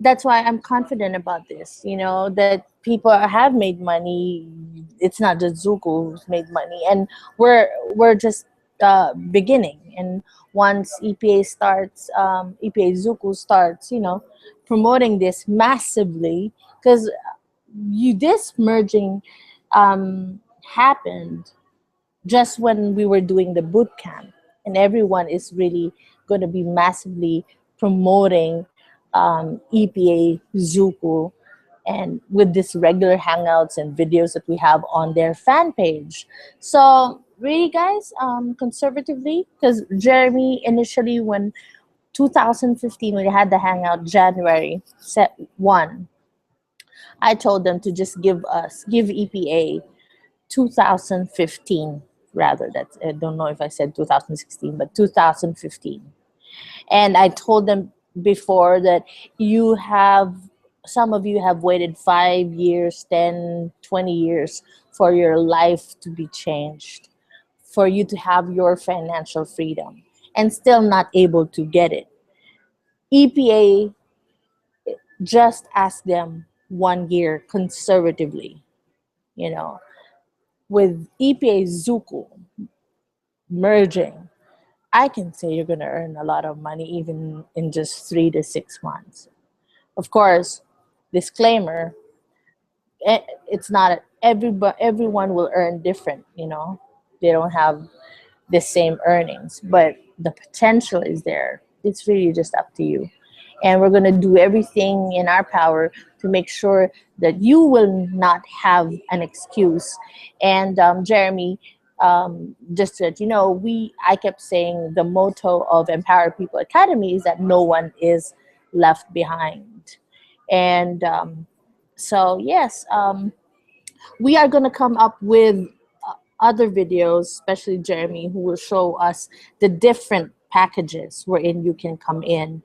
that's why I'm confident about this. That people have made money. It's not just Zuko who's made money, and we're just beginning. And once EPA starts, EPA Zuko starts, promoting this massively, because this merging happened just when we were doing the boot camp, and everyone is really going to be massively promoting EPA, Zuku, and with this regular hangouts and videos that we have on their fan page. So really, guys, conservatively, because Jeremy initially, when 2015, when we had the hangout January set 1, I told them to just give EPA 2015, rather. That's, I don't know if I said 2016, but 2015. And I told them before that you have, some of you have waited 5 years, 10, 20 years for your life to be changed, for you to have your financial freedom, and still not able to get it. EPA, just ask them 1 year conservatively, you know, with EPA Zuku merging. I can say you're going to earn a lot of money even in just 3 to 6 months. Of course, disclaimer, it's not everyone will earn different, you know. They don't have the same earnings, but the potential is there. It's really just up to you. And we're going to do everything in our power to make sure that you will not have an excuse. And Jeremy, just that you know, I kept saying the motto of Empower People Academy is that no one is left behind. And so yes, we are going to come up with other videos, especially Jeremy, who will show us the different packages wherein you can come in.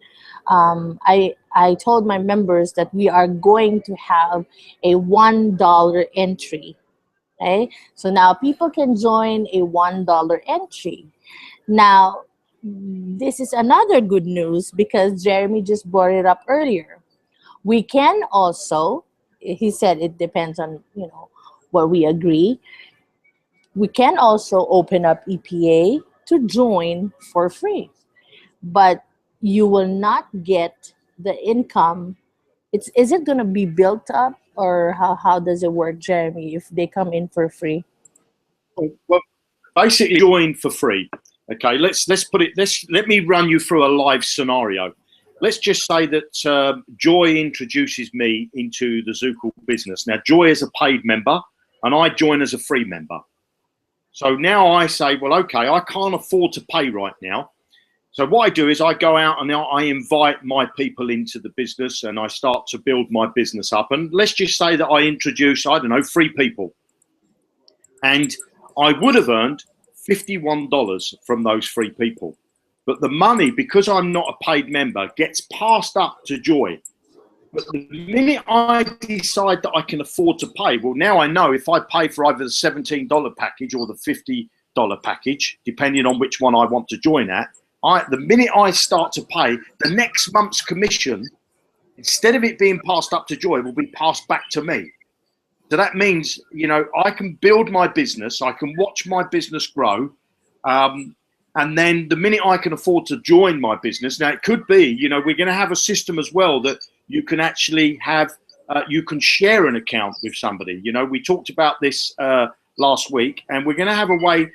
I told my members that we are going to have a $1 entry. Okay, so now people can join a $1 entry. Now, this is another good news because Jeremy just brought it up earlier. We can also, he said it depends on, you know, what we agree. We can also open up EPA to join for free, but you will not get the income. Is it going to be built up, or how does it work, Jeremy, if they come in for free? Well, basically, join for free. Okay, let's put it. Let me run you through a live scenario. Let's just say that Joy introduces me into the Zookle business. Now, Joy is a paid member, and I join as a free member. So now I say, well, okay, I can't afford to pay right now. So what I do is I go out and I invite my people into the business and I start to build my business up. And let's just say that I introduce, I don't know, 3 people. And I would have earned $51 from those 3 people. But the money, because I'm not a paid member, gets passed up to Joy. But the minute I decide that I can afford to pay, well, now I know if I pay for either the $17 package or the $50 package, depending on which one I want to join at, the minute I start to pay, the next month's commission, instead of it being passed up to Joy, will be passed back to me. So that means, you know, I can build my business, I can watch my business grow, and then the minute I can afford to join my business, now it could be, you know, we're going to have a system as well that you can actually have, you can share an account with somebody. You know, we talked about this last week, and we're going to have a way.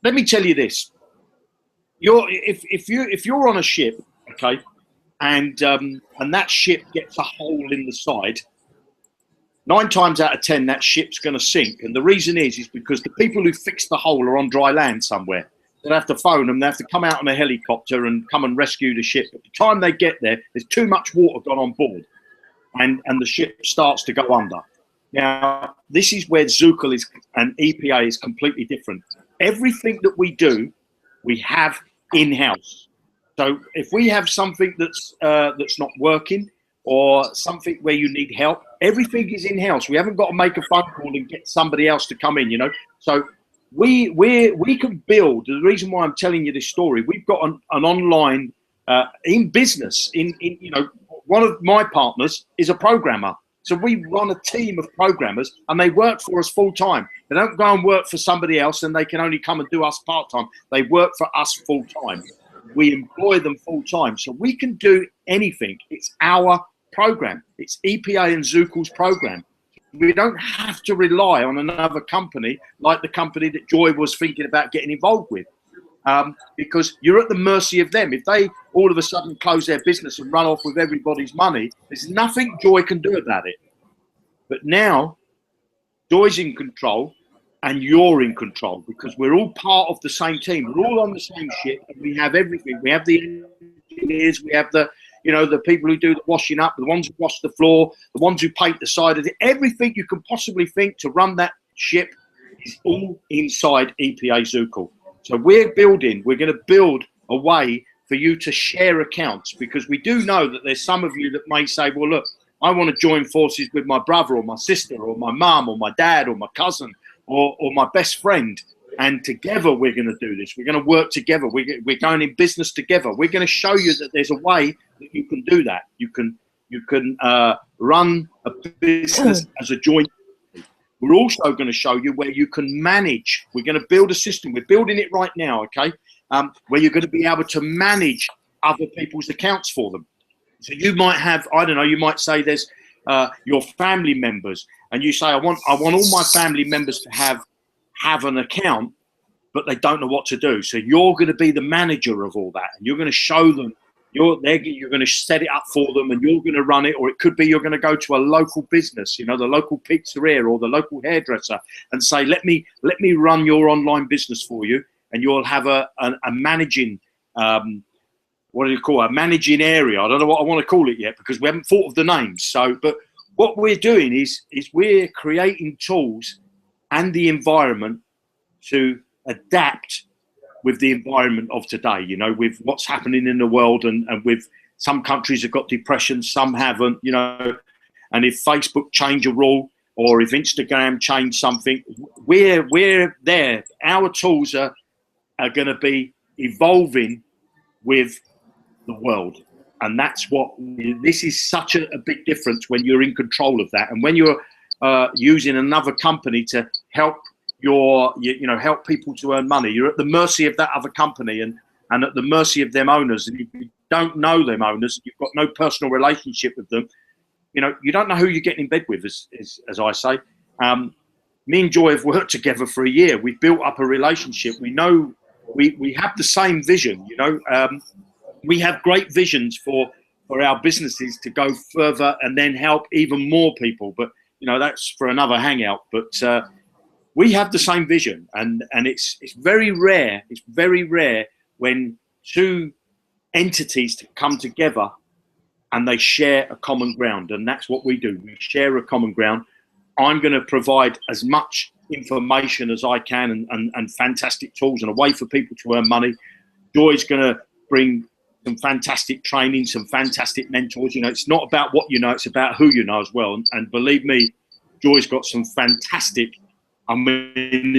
Let me tell you this: if you're on a ship, okay, and that ship gets a hole in the side, 9 times out of 10 that ship's going to sink, and the reason is because the people who fix the hole are on dry land somewhere. They'll have to phone them. They have to come out on a helicopter and come and rescue the ship. By the time they get there, there's too much water gone on board, and the ship starts to go under. Now, this is where Zookle is and EPA is completely different. Everything that we do, we have in-house. So if we have something that's not working or something where you need help, everything is in-house. We haven't got to make a phone call and get somebody else to come in. You know, so. We can build. The reason why I'm telling you this story, we've got an online in business. In you know, one of my partners is a programmer, so we run a team of programmers, and they work for us full time. They don't go and work for somebody else, and they can only come and do us part time. They work for us full time. We employ them full time, so we can do anything. It's our program. It's EPA and Zookle's program. We don't have to rely on another company like the company that Joy was thinking about getting involved with. because you're at the mercy of them. If they all of a sudden close their business and run off with everybody's money, there's nothing Joy can do about it. But now Joy's in control and you're in control because we're all part of the same team. We're all on the same ship and we have everything. We have the engineers, we have the the people who do the washing up, the ones who wash the floor, the ones who paint the side of it. Everything you can possibly think to run that ship is all inside EPA Zookle. So we're going to build a way for you to share accounts, because we do know that there's some of you that may say, well, look, I want to join forces with my brother or my sister or my mum or my dad or my cousin or my best friend. And together we're going to do this. We're going to work together. We're going in business together. We're going to show you that there's a way that you can do that. You can run a business as a joint. We're also going to show you where you can manage. We're going to build a system. We're building it right now, okay? Where you're going to be able to manage other people's accounts for them. So you might have, I don't know, you might say there's your family members, and you say, I want all my family members to have an account, but they don't know what to do. So you're going to be the manager of all that, and you're going to show them. You're going to set it up for them, and you're going to run it. Or it could be you're going to go to a local business, the local pizzeria or the local hairdresser, and say, let me run your online business for you, and you'll have a managing what do you call it? A managing area. I don't know what I want to call it yet because we haven't thought of the names. So, but what we're doing is we're creating tools and the environment to adapt with the environment of today, with what's happening in the world, and with some countries have got depression, some haven't, and if Facebook change a rule or if Instagram change something, we're there. Our tools are going to be evolving with the world. And that's this is such a big difference when you're in control of that. And when you're using another company to help help people to earn money, you're at the mercy of that other company and at the mercy of them owners. And if you don't know them owners, you've got no personal relationship with them, you don't know who you're getting in bed with, as I say. Me and Joy have worked together for a year. We've built up a relationship. We know we have the same vision, we have great visions for our businesses to go further and then help even more people. But, that's for another hangout. But we have the same vision, and it's very rare. It's very rare when two entities come together and they share a common ground. And that's what we do. We share a common ground. I'm going to provide as much information as I can and fantastic tools and a way for people to earn money. Joy's going to bring some fantastic training, some fantastic mentors. It's not about what it's about who you know as well. And believe me, Joy's got some fantastic,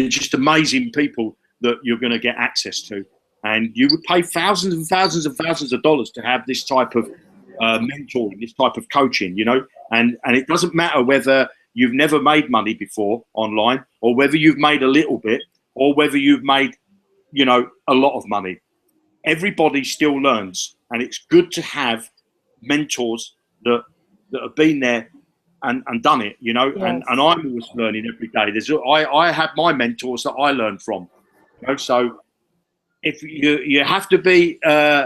just amazing people that you're going to get access to. And you would pay thousands and thousands and thousands of dollars to have this type of mentoring, this type of coaching, and it doesn't matter whether you've never made money before online, or whether you've made a little bit, or whether you've made, a lot of money. Everybody still learns, and it's good to have mentors that have been there and done it, yes. and I'm always learning every day. I have my mentors that I learn from, so if you have to be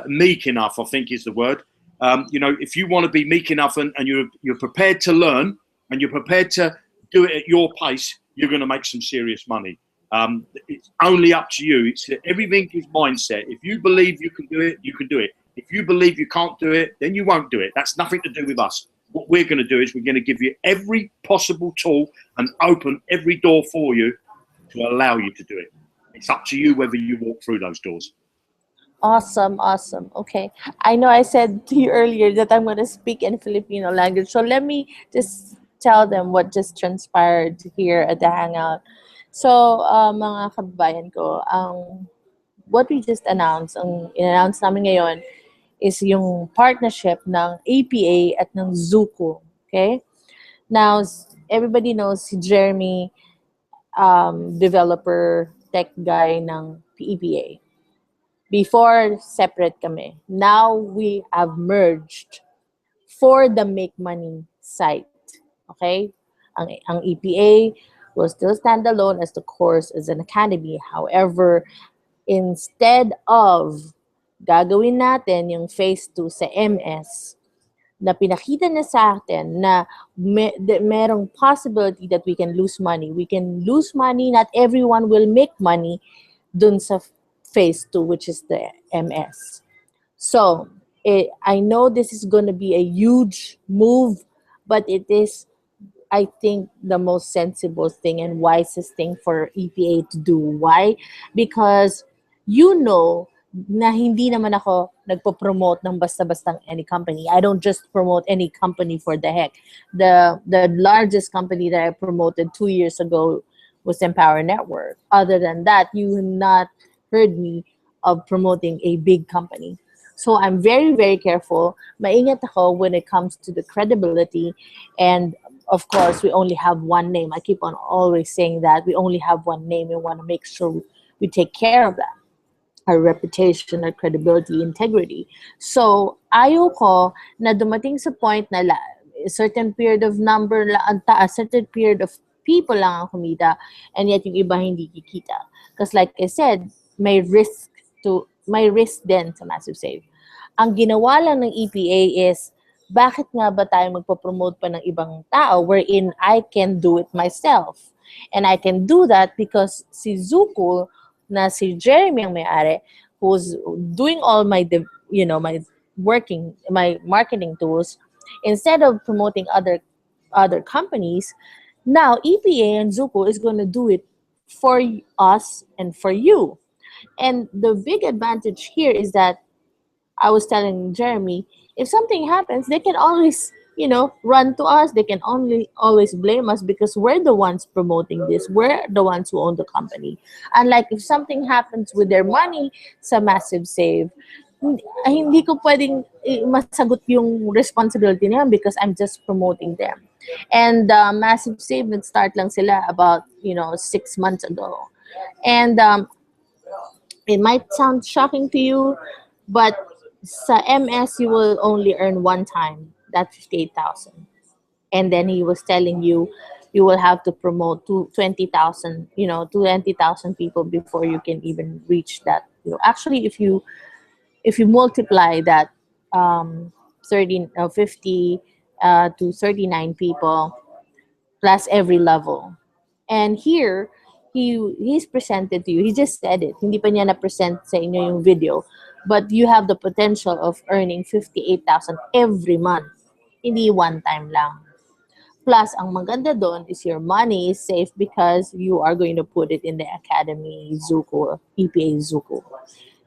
meek enough, I think is the word. If you want to be meek enough and you're prepared to learn and you're prepared to do it at your pace, you're going to make some serious money. It's only up to you. Everything is mindset. If you believe you can do it, you can do it. If you believe you can't do it, then you won't do it. That's nothing to do with us. What we're going to do is we're going to give you every possible tool and open every door for you to allow you to do it. It's up to you whether you walk through those doors. Awesome. Okay. I know I said to you earlier that I'm going to speak in Filipino language. So let me just tell them what just transpired here at the Hangout. So, mga kababayan ko, what we just announced, ang in-announce namin ngayon is yung partnership ng APA at ng Zuko. Okay? Now, everybody knows si Jeremy, developer, tech guy ng EPA. Before, separate kami. Now, we have merged for the Make Money site. Okay? Ang EPA will still stand alone as the course as an academy. However, Instead of gagawin natin yung phase 2 sa MS, na pinakita niya sa atin na merong possibility that we can lose money. We can lose money, not everyone will make money dun sa phase 2, which is the MS. So, I know this is going to be a huge move, but it is, I think, the most sensible thing and wisest thing for EPA to do. Why? Because na hindi naman ako nagpo-promote ng basta-bastang any company. I don't just promote any company for the heck. The largest company that I promoted 2 years ago was Empower Network. Other than that, you have not heard me of promoting a big company. So I'm very, very careful. Maingat ako when it comes to the credibility. And of course, we only have one name. I keep on always saying that. We only have one name. We want to make sure we take care of that. Our reputation, our credibility, integrity. So, ayaw ko na dumating sa point na a certain period of number, a certain period of people lang ang kumita, and yet yung iba hindi kikita. Because like I said, may risk din sa Massive Save. Ang ginawa lang ng EPA is, bakit nga ba tayo magpo-promote pa ng ibang tao wherein I can do it myself? And I can do that because si Zuko, na si Jeremy ang may-ari, who's doing all my, my marketing tools, instead of promoting other companies, now EPA and Zuko is going to do it for us and for you. And the big advantage here is that I was telling Jeremy, if something happens, they can always, run to us. They can only always blame us because we're the ones promoting this. We're the ones who own the company. And like if something happens with their money sa Massive Save, hindi ko pwedeng masagot yung responsibility niya because I'm just promoting them. And Massive Save, nag-start lang sila about, 6 months ago. And it might sound shocking to you, but sa MS, you will only earn one time, that 58,000. And then he was telling you, you will have to promote to 20,000, 20,000 people before you can even reach that. Actually, if you multiply that 50 to 39 people plus every level. And here, he's presented to you. He just said it. Hindi pa niya na-present sa inyo yung video. But you have the potential of earning 58,000 every month. Hindi one time lang. Plus, ang maganda doon is your money is safe because you are going to put it in the Academy Zuko, EPA Zuko.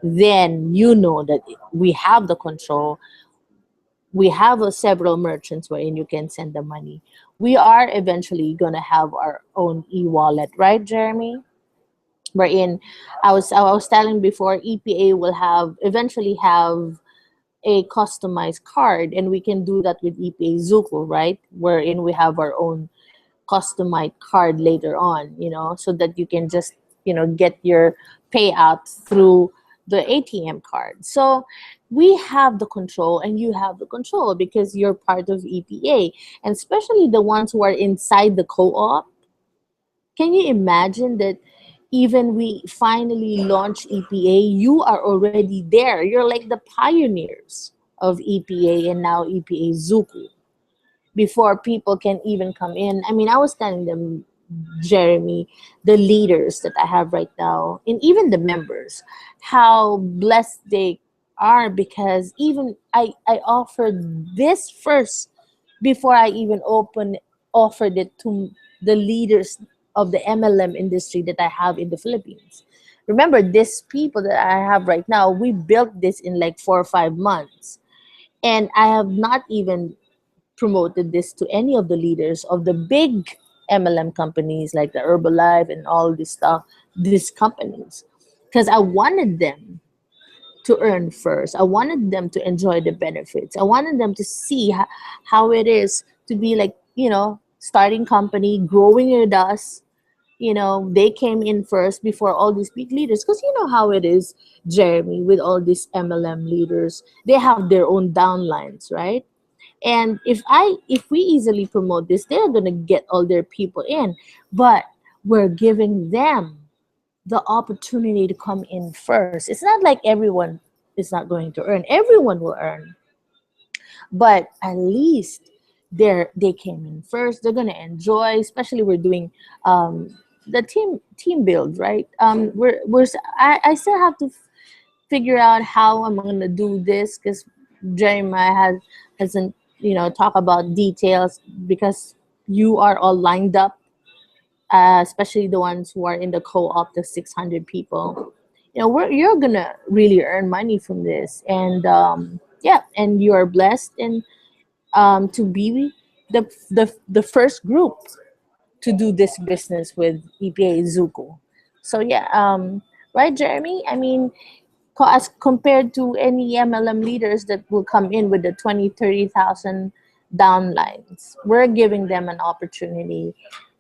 Then you know that we have the control. We have several merchants wherein you can send the money. We are eventually going to have our own e-wallet, right, Jeremy? Wherein I was telling before, EPA will eventually have a customized card, and we can do that with EPA Zuko, right? Wherein we have our own customized card later on, so that you can just, get your payout through the ATM card. So we have the control and you have the control because you're part of EPA, and especially the ones who are inside the co-op. Can you imagine that even we finally launch EPA, you are already there. You're like the pioneers of EPA and now EPA Zuku. Before people can even come in. I mean, I was telling them, Jeremy, the leaders that I have right now, and even the members, how blessed they are because even I offered this first before I even offered it to the leaders of the MLM industry that I have in the Philippines. Remember, these people that I have right now, we built this in like 4 or 5 months. And I have not even promoted this to any of the leaders of the big MLM companies like the Herbalife and all this stuff, these companies. Because I wanted them to earn first. I wanted them to enjoy the benefits. I wanted them to see how it is to be like, starting company, growing with us. They came in first before all these big leaders. Because you know how it is, Jeremy, with all these MLM leaders. They have their own downlines, right? And if we easily promote this, they're gonna get all their people in. But we're giving them the opportunity to come in first. It's not like everyone is not going to earn. Everyone will earn, but at least they came in first. They're gonna enjoy, especially we're doing the team build, right? I still have to figure out how I'm gonna do this because Jeremiah hasn't talk about details because you are all lined up, especially the ones who are in the co-op, the 600 people. You're gonna really earn money from this, and yeah, and you're blessed and to be the first group to do this business with EPA Zuko. So yeah, right, Jeremy? I mean, as compared to any MLM leaders that will come in with the 20, 30,000 downlines, we're giving them an opportunity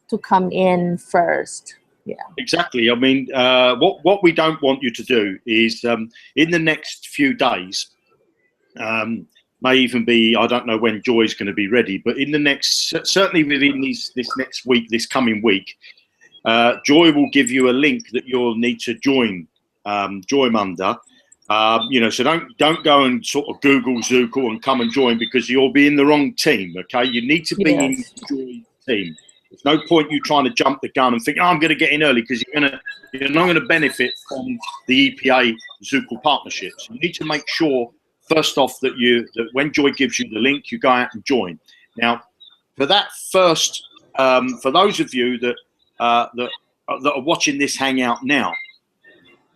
to come in first. Yeah. Exactly. I mean, what we don't want you to do is in the next few days, may even be, I don't know when Joy's going to be ready, but in the next, certainly within this next week, this coming week, Joy will give you a link that you'll need to join under. So don't go and sort of Google Zooko and come and join because you'll be in the wrong team. Okay, you need to be in Yes. Joy's team. There's no point you trying to jump the gun and think, oh, I'm going to get in early because you're not going to benefit from the EPA Zooko partnerships. You need to make sure first off that when Joy gives you the link, you go out and join. Now, for that first, for those of you that are watching this hangout now,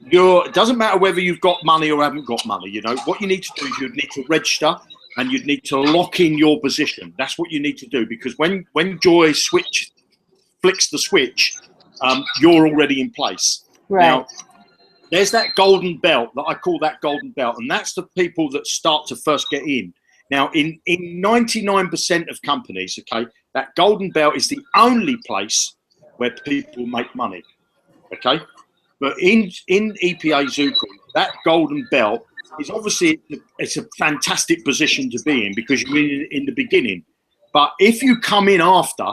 it doesn't matter whether you've got money or haven't got money. What you need to do is you need to register and you'd need to lock in your position. That's what you need to do because when Joy flicks the switch, you're already in place. Right. Now, there's that golden belt that I call that golden belt, and that's the people that start to first get in. Now, in 99% of companies, okay, that golden belt is the only place where people make money, okay? But in EPA Zuko, that golden belt is obviously it's a fantastic position to be in because you're in the beginning. But if you come in after,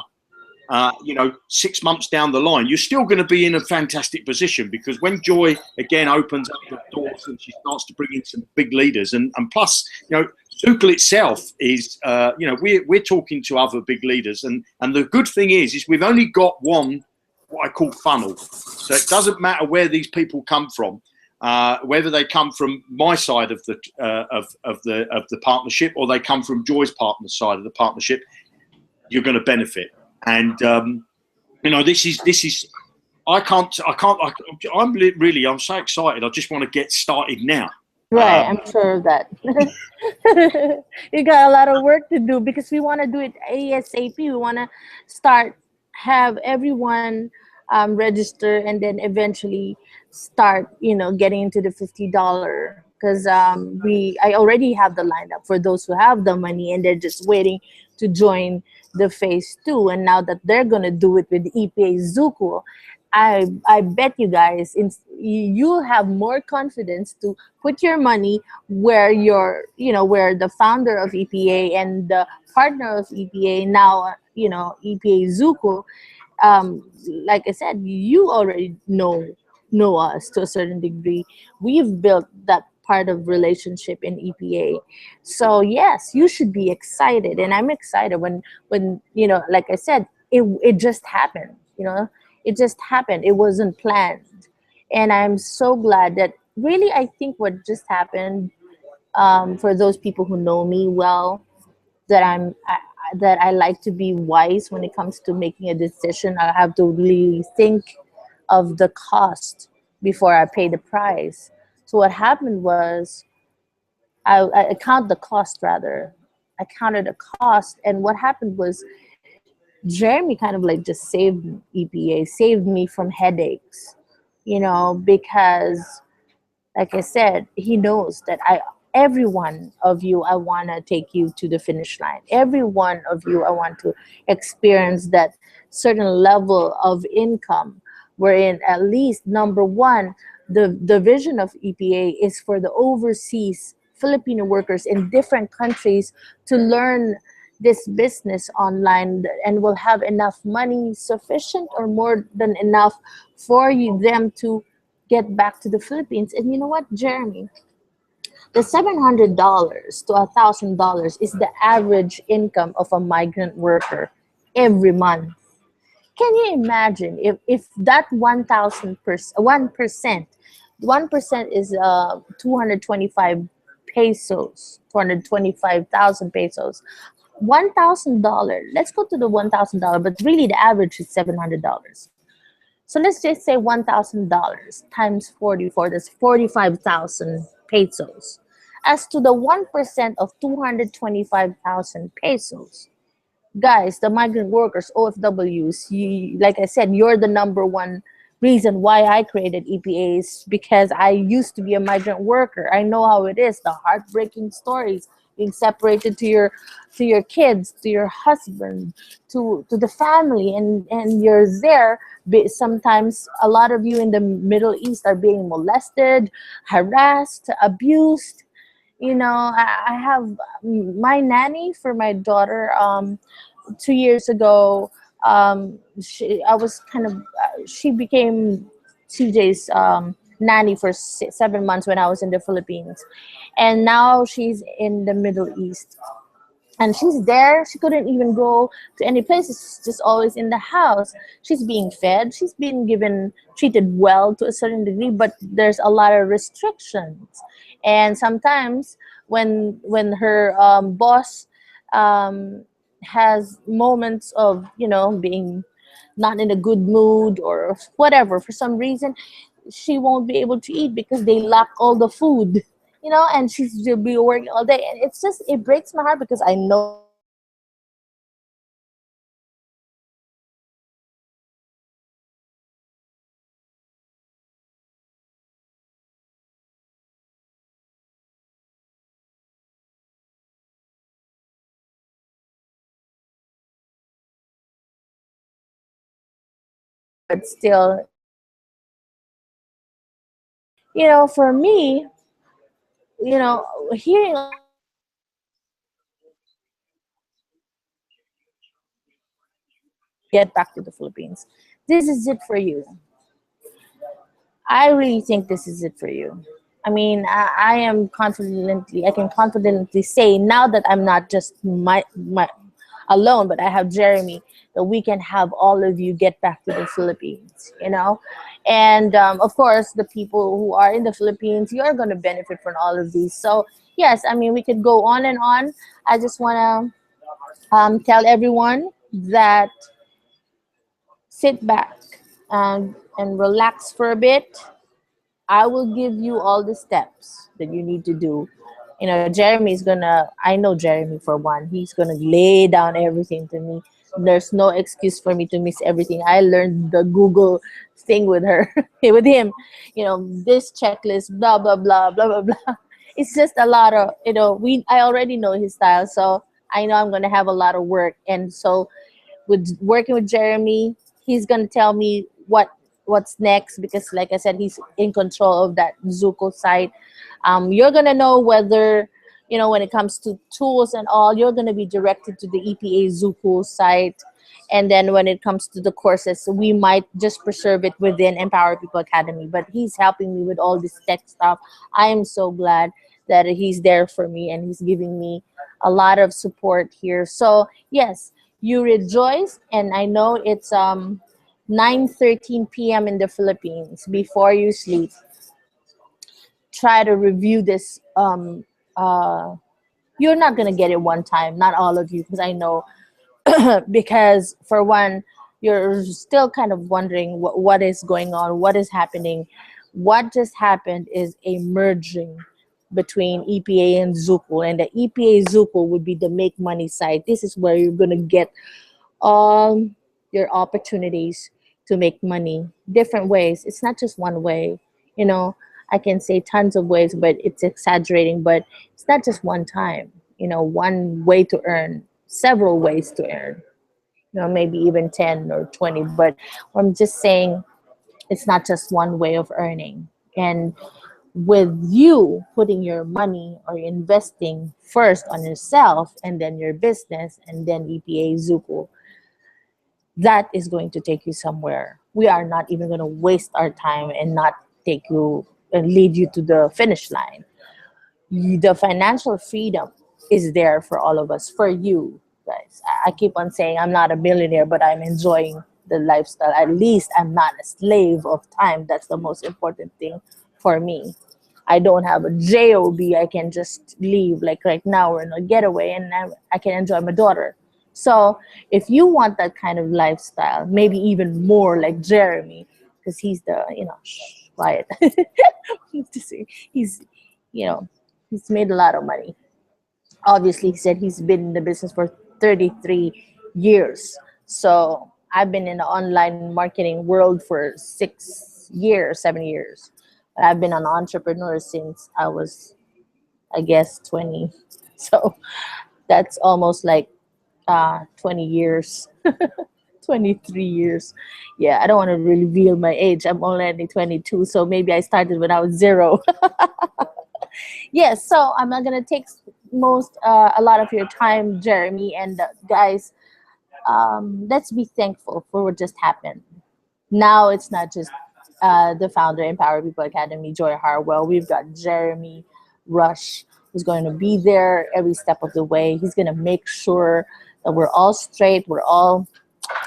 6 months down the line, you're still going to be in a fantastic position because when Joy again opens up the doors and she starts to bring in some big leaders, and plus, Zookle itself is, we're talking to other big leaders, and the good thing is we've only got one what I call funnel, so it doesn't matter where these people come from, whether they come from my side of the partnership or they come from Joy's partner side of the partnership, you're going to benefit. And this is I'm so excited. I just want to get started now. Right, I'm sure of that. You got a lot of work to do because we want to do it ASAP. We want to have everyone register and then eventually start, getting into the $50 because I already have the lineup for those who have the money and they're just waiting to join the phase 2. And now that they're gonna do it with EPA Zuko, I bet you guys you'll have more confidence to put your money where where the founder of EPA and the partner of EPA now, EPA Zuko, like I said, you already know us to a certain degree. We've built that part of relationship in EPA. So yes, you should be excited, and I'm excited when like I said, it just happened. It just happened. It wasn't planned, and I'm so glad that really I think what just happened, for those people who know me well, that that I like to be wise when it comes to making a decision. I have to really think of the cost before I pay the price. So what happened was I count the cost rather. I counted the cost, and what happened was Jeremy kind of like just saved EPA, saved me from headaches, because like I said, he knows that every one of you, I want to take you to the finish line. Every one of you, I want to experience that certain level of income wherein at least number one, the vision of EPA is for the overseas Filipino workers in different countries to learn this business online and will have enough money sufficient or more than enough for you them to get back to the Philippines. And you know what, Jeremy? The $700 to $1,000 is the average income of a migrant worker every month. Can you imagine if that 1% is 225 pesos, 225,000 pesos, $1,000. Let's go to the $1,000, but really the average is $700. So let's just say $1,000 times 44, that's 45,000 pesos. As to the 1% of 225,000 pesos, guys, the migrant workers, OFWs, you, like I said, you're the number one reason why I created EPAs, because I used to be a migrant worker. I know how it is, the heartbreaking stories, being separated to your kids, to your husband, to the family, and you're there. Sometimes a lot of you in the Middle East are being molested, harassed, abused. I have my nanny for my daughter. 2 years ago, I was kind of, she became CJ's nanny for 7 months when I was in the Philippines, and now she's in the Middle East. And she's there. She couldn't even go to any places. She's just always in the house. She's being fed. She's being given treated well to a certain degree, but there's a lot of restrictions. And sometimes when her boss um, has moments of being not in a good mood or whatever, for some reason she won't be able to eat because they lack all the food, and she'll be working all day. And it breaks my heart because I know that she's trying her best. But still, for me, hearing all these stories, get back to the Philippines. This is it for you. I really think this is it for you. I mean, I can confidently say now that I'm not just my alone, but I have Jeremy, that we can have all of you get back to the Philippines. And of course, the people who are in the Philippines, you are going to benefit from all of these. So, yes, I mean, we could go on and on. I just want to tell everyone that sit back and relax for a bit. I will give you all the steps that you need to do. Jeremy's gonna, I know Jeremy for one, he's gonna lay down everything to me. There's no excuse for me to miss everything. I learned the Google thing with her, with him. This checklist, blah, blah, blah, blah, blah, blah. It's just a lot of, I already know his style. So I know I'm gonna have a lot of work. And so with working with Jeremy, he's gonna tell me what's next, because like I said, he's in control of that Zuko site. You're gonna know whether when it comes to tools and all, you're gonna be directed to the EPA Zuko site. And then when it comes to the courses, we might just preserve it within Empower People Academy. But he's helping me with all this tech stuff. I am so glad that he's there for me and he's giving me a lot of support here. So yes, you rejoice, and I know it's 9:13 p.m. in the Philippines. Before you sleep, try to review this. You're not gonna get it one time, not all of you, because I know, because for one, you're still kind of wondering what is going on, what is happening. What just happened is a merging between EPA and Zuko, and the EPA Zuko would be the make money side. This is where you're gonna get all your opportunities to make money different ways. It's not just one way. you know I can say tons of ways, but it's exaggerating. But it's not just one time, one way to earn, several ways to earn, maybe even 10 or 20. But I'm just saying, it's not just one way of earning. And with you putting your money or investing first on yourself and then your business and then EPA Zuko, that is going to take you somewhere. We are not even going to waste our time and not take you and lead you to the finish line. The financial freedom is there for all of us, for you guys. I keep on saying I'm not a millionaire, but I'm enjoying the lifestyle. At least I'm not a slave of time. That's the most important thing for me. I don't have a job. I can just leave. Like right now, we're in a getaway, and I can enjoy my daughter. So if you want that kind of lifestyle, maybe even more like Jeremy, because he's the shh, quiet. he's you know he's made a lot of money. Obviously, he said he's been in the business for 33 years. So I've been in the online marketing world for 6 years, 7 years. But I've been an entrepreneur since I was, I guess, 20. So that's almost like 20 years, 23 years. Yeah, I don't want to reveal my age. I'm only 22. So maybe I started when I was zero. Yes, so I'm not gonna take most a lot of your time, Jeremy, and guys. Let's be thankful for what just happened. Now it's not just the founder Empower People Academy, Joy Harwell. We've got Jeremy Rush, who's going to be there every step of the way. He's going to make sure that we're all straight. We're all.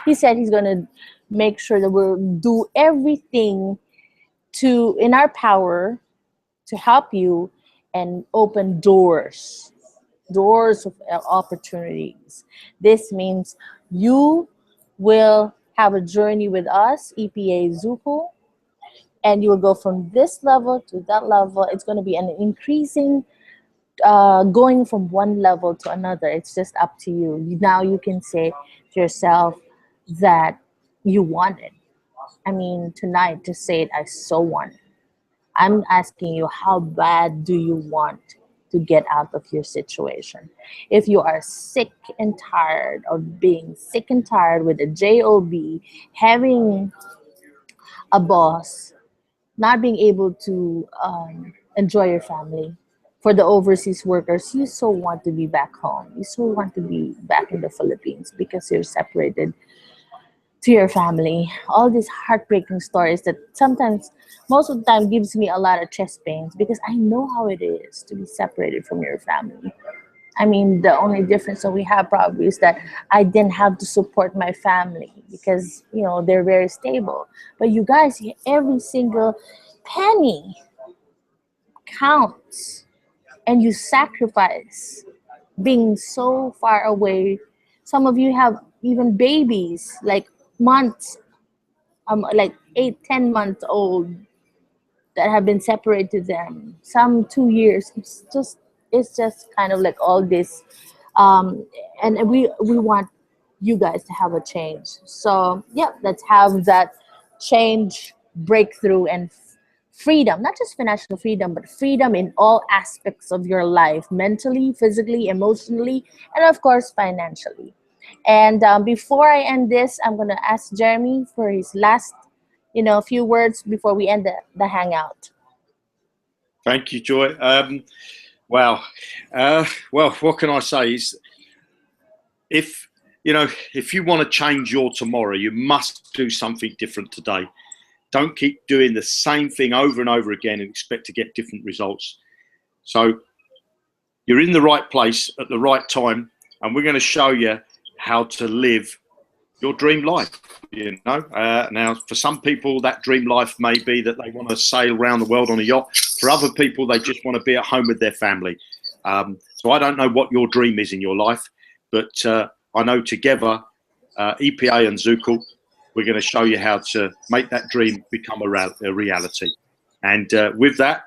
He said he's going to make sure that we'll do everything to in our power to help you and open doors of opportunities. This means you will have a journey with us, EPA Zuko, and you will go from this level to that level. It's going to be an increasing, going from one level to another. It's just up to you. Now you can say to yourself that you want it. I mean, tonight, just say it, I so want it. I'm asking you, how bad do you want to get out of your situation? If you are sick and tired of being sick and tired with a job, having a boss, not being able to enjoy your family. For the overseas workers, you so want to be back home. You so want to be back in the Philippines because you're separated to your family. All these heartbreaking stories that sometimes, most of the time, gives me a lot of chest pains because I know how it is to be separated from your family. I mean, the only difference that we have probably is that I didn't have to support my family because, they're very stable. But you guys, every single penny counts and you sacrifice being so far away. Some of you have even babies, like months, like 8, 10 months old that have been separated to them. Some 2 years. It's just kind of like all this, um, and we want you guys to have a change. So yeah, let's have that change, breakthrough, and freedom. Not just financial freedom, but freedom in all aspects of your life, mentally, physically, emotionally, and of course financially. And before I end this, I'm gonna ask Jeremy for his last, few words before we end the hangout. Thank you, Joy. Wow. Well, what can I say is, if if you want to change your tomorrow, you must do something different today. Don't keep doing the same thing over and over again and expect to get different results. So you're in the right place at the right time, and we're going to show you how to live your dream life. Now, for some people, that dream life may be that they want to sail around the world on a yacht. For other people, they just want to be at home with their family. So I don't know what your dream is in your life, but I know together, EPA and Zuko, we're going to show you how to make that dream become a reality. And with that,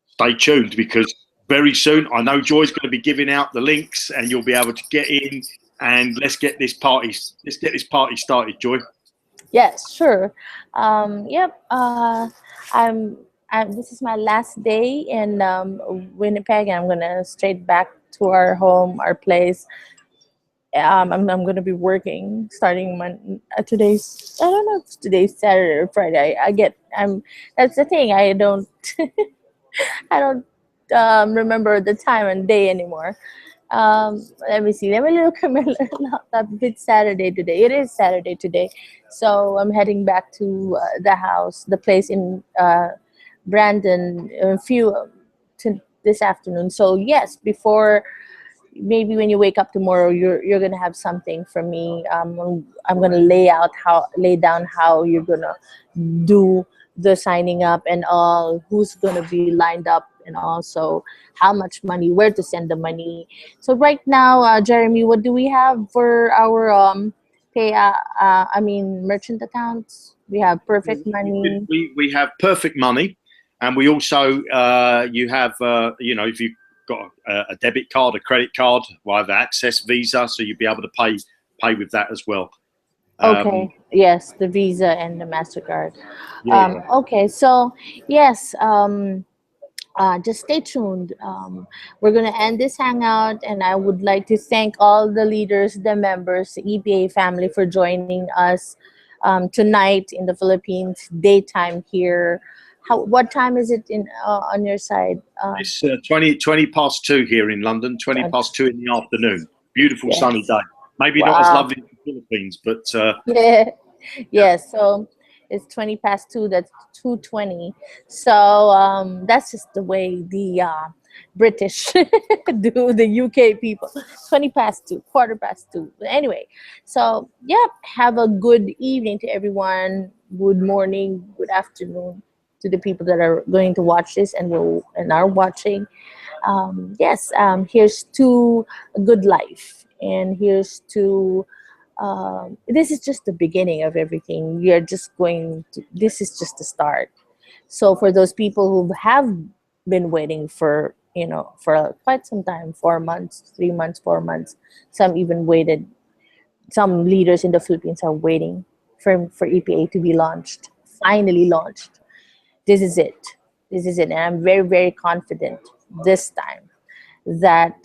stay tuned, because very soon I know Joy's going to be giving out the links, and you'll be able to get in. And let's get this party started, Joy. Yes, sure. Yep. This is my last day in Winnipeg, and I'm gonna straight back to our home, our place, I'm gonna be working starting today's. I don't know if today's Saturday or Friday. I get. I'm. That's the thing. I don't. I don't remember the time and day anymore. Let me see. Let me look at my laptop. If it's Saturday today, it is Saturday today. So I'm heading back to the house, the place in Brandon, a few to this afternoon. So yes, before maybe when you wake up tomorrow, you're gonna have something from me. I'm gonna lay down how you're gonna do the signing up and all, who's gonna be lined up, and also how much money, where to send the money. So right now, Jeremy, what do we have for our I mean merchant accounts? We have Perfect Money. We have Perfect Money, and we also you have if you've got a debit card, a credit card, well, either Access, Visa, so you'll be able to pay with that as well. Okay, yes, the Visa and the Mastercard. Yeah, Okay, so yes, just stay tuned. We're going to end this hangout, and I would like to thank all the leaders, the members, the EPA family for joining us tonight in the Philippines, daytime here. What time is it in on your side? it's 20 past 2 here in London, 20 past 2 in the afternoon. Beautiful sunny Yes. day. Maybe not as Wow. lovely as the Philippines, but Yeah. yeah. Yeah, so it's 20 past 2, that's 2:20. So that's just the way the British do, the UK people. 20 past 2, quarter past 2. But anyway, so yeah, have a good evening to everyone. Good morning, good afternoon to the people that are going to watch this and are watching. Yes, here's to a good life, and here's to this is just the beginning of everything. We are just going to, this is just the start. So for those people who have been waiting for, for quite some time, 4 months, 3 months, 4 months, some even waited, some leaders in the Philippines are waiting for EPA to be launched, finally launched. This is it. This is it. And I'm very, very confident this time that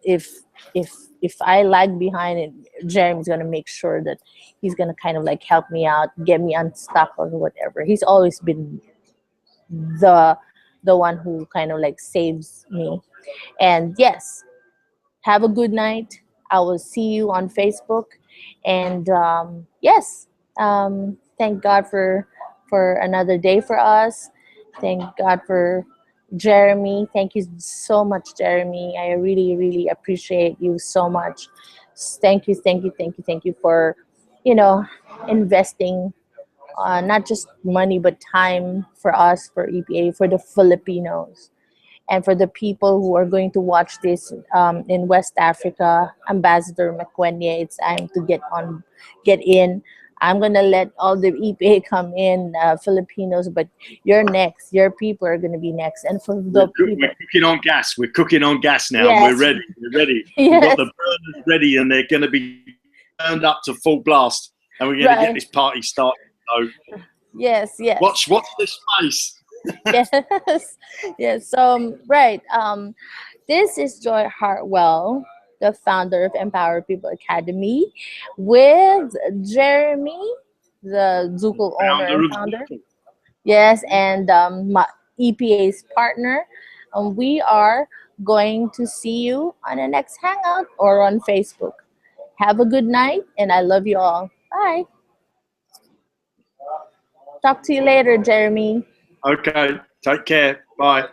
if I lag behind it, Jeremy's gonna make sure that he's gonna kind of like help me out, get me unstuck or whatever. He's always been the the one who kind of like saves me. And yes, have a good night. I will see you on Facebook. And yes, thank God for another day for us. Thank God for Jeremy. Thank you so much, Jeremy. I really, really appreciate you so much. Thank you, thank you, thank you, thank you for, you know, investing not just money but time for us, for EPA, for the Filipinos, and for the people who are going to watch this in West Africa. Ambassador McQuenya, it's time to get in. I'm gonna let all the EPA come in, Filipinos, but you're next. Your people are gonna be next, and for the people, We're cooking on gas. We're cooking on gas now, and we're yes, ready. We're ready. We've got yes, the burners ready, and they're going to be turned up to full blast, and we're going to get right, this party started. So yes, yes. watch this space. Yes, yes. So, right. This is Joy Hartwell, the founder of Empower People Academy, with Jeremy, the Zuko owner Founder and of founder. Zoom. Yes, and my EPA's partner. We are going to see you on the next Hangout or on Facebook. Have a good night, and I love you all. Bye. Talk to you later, Jeremy. Okay, take care. Bye.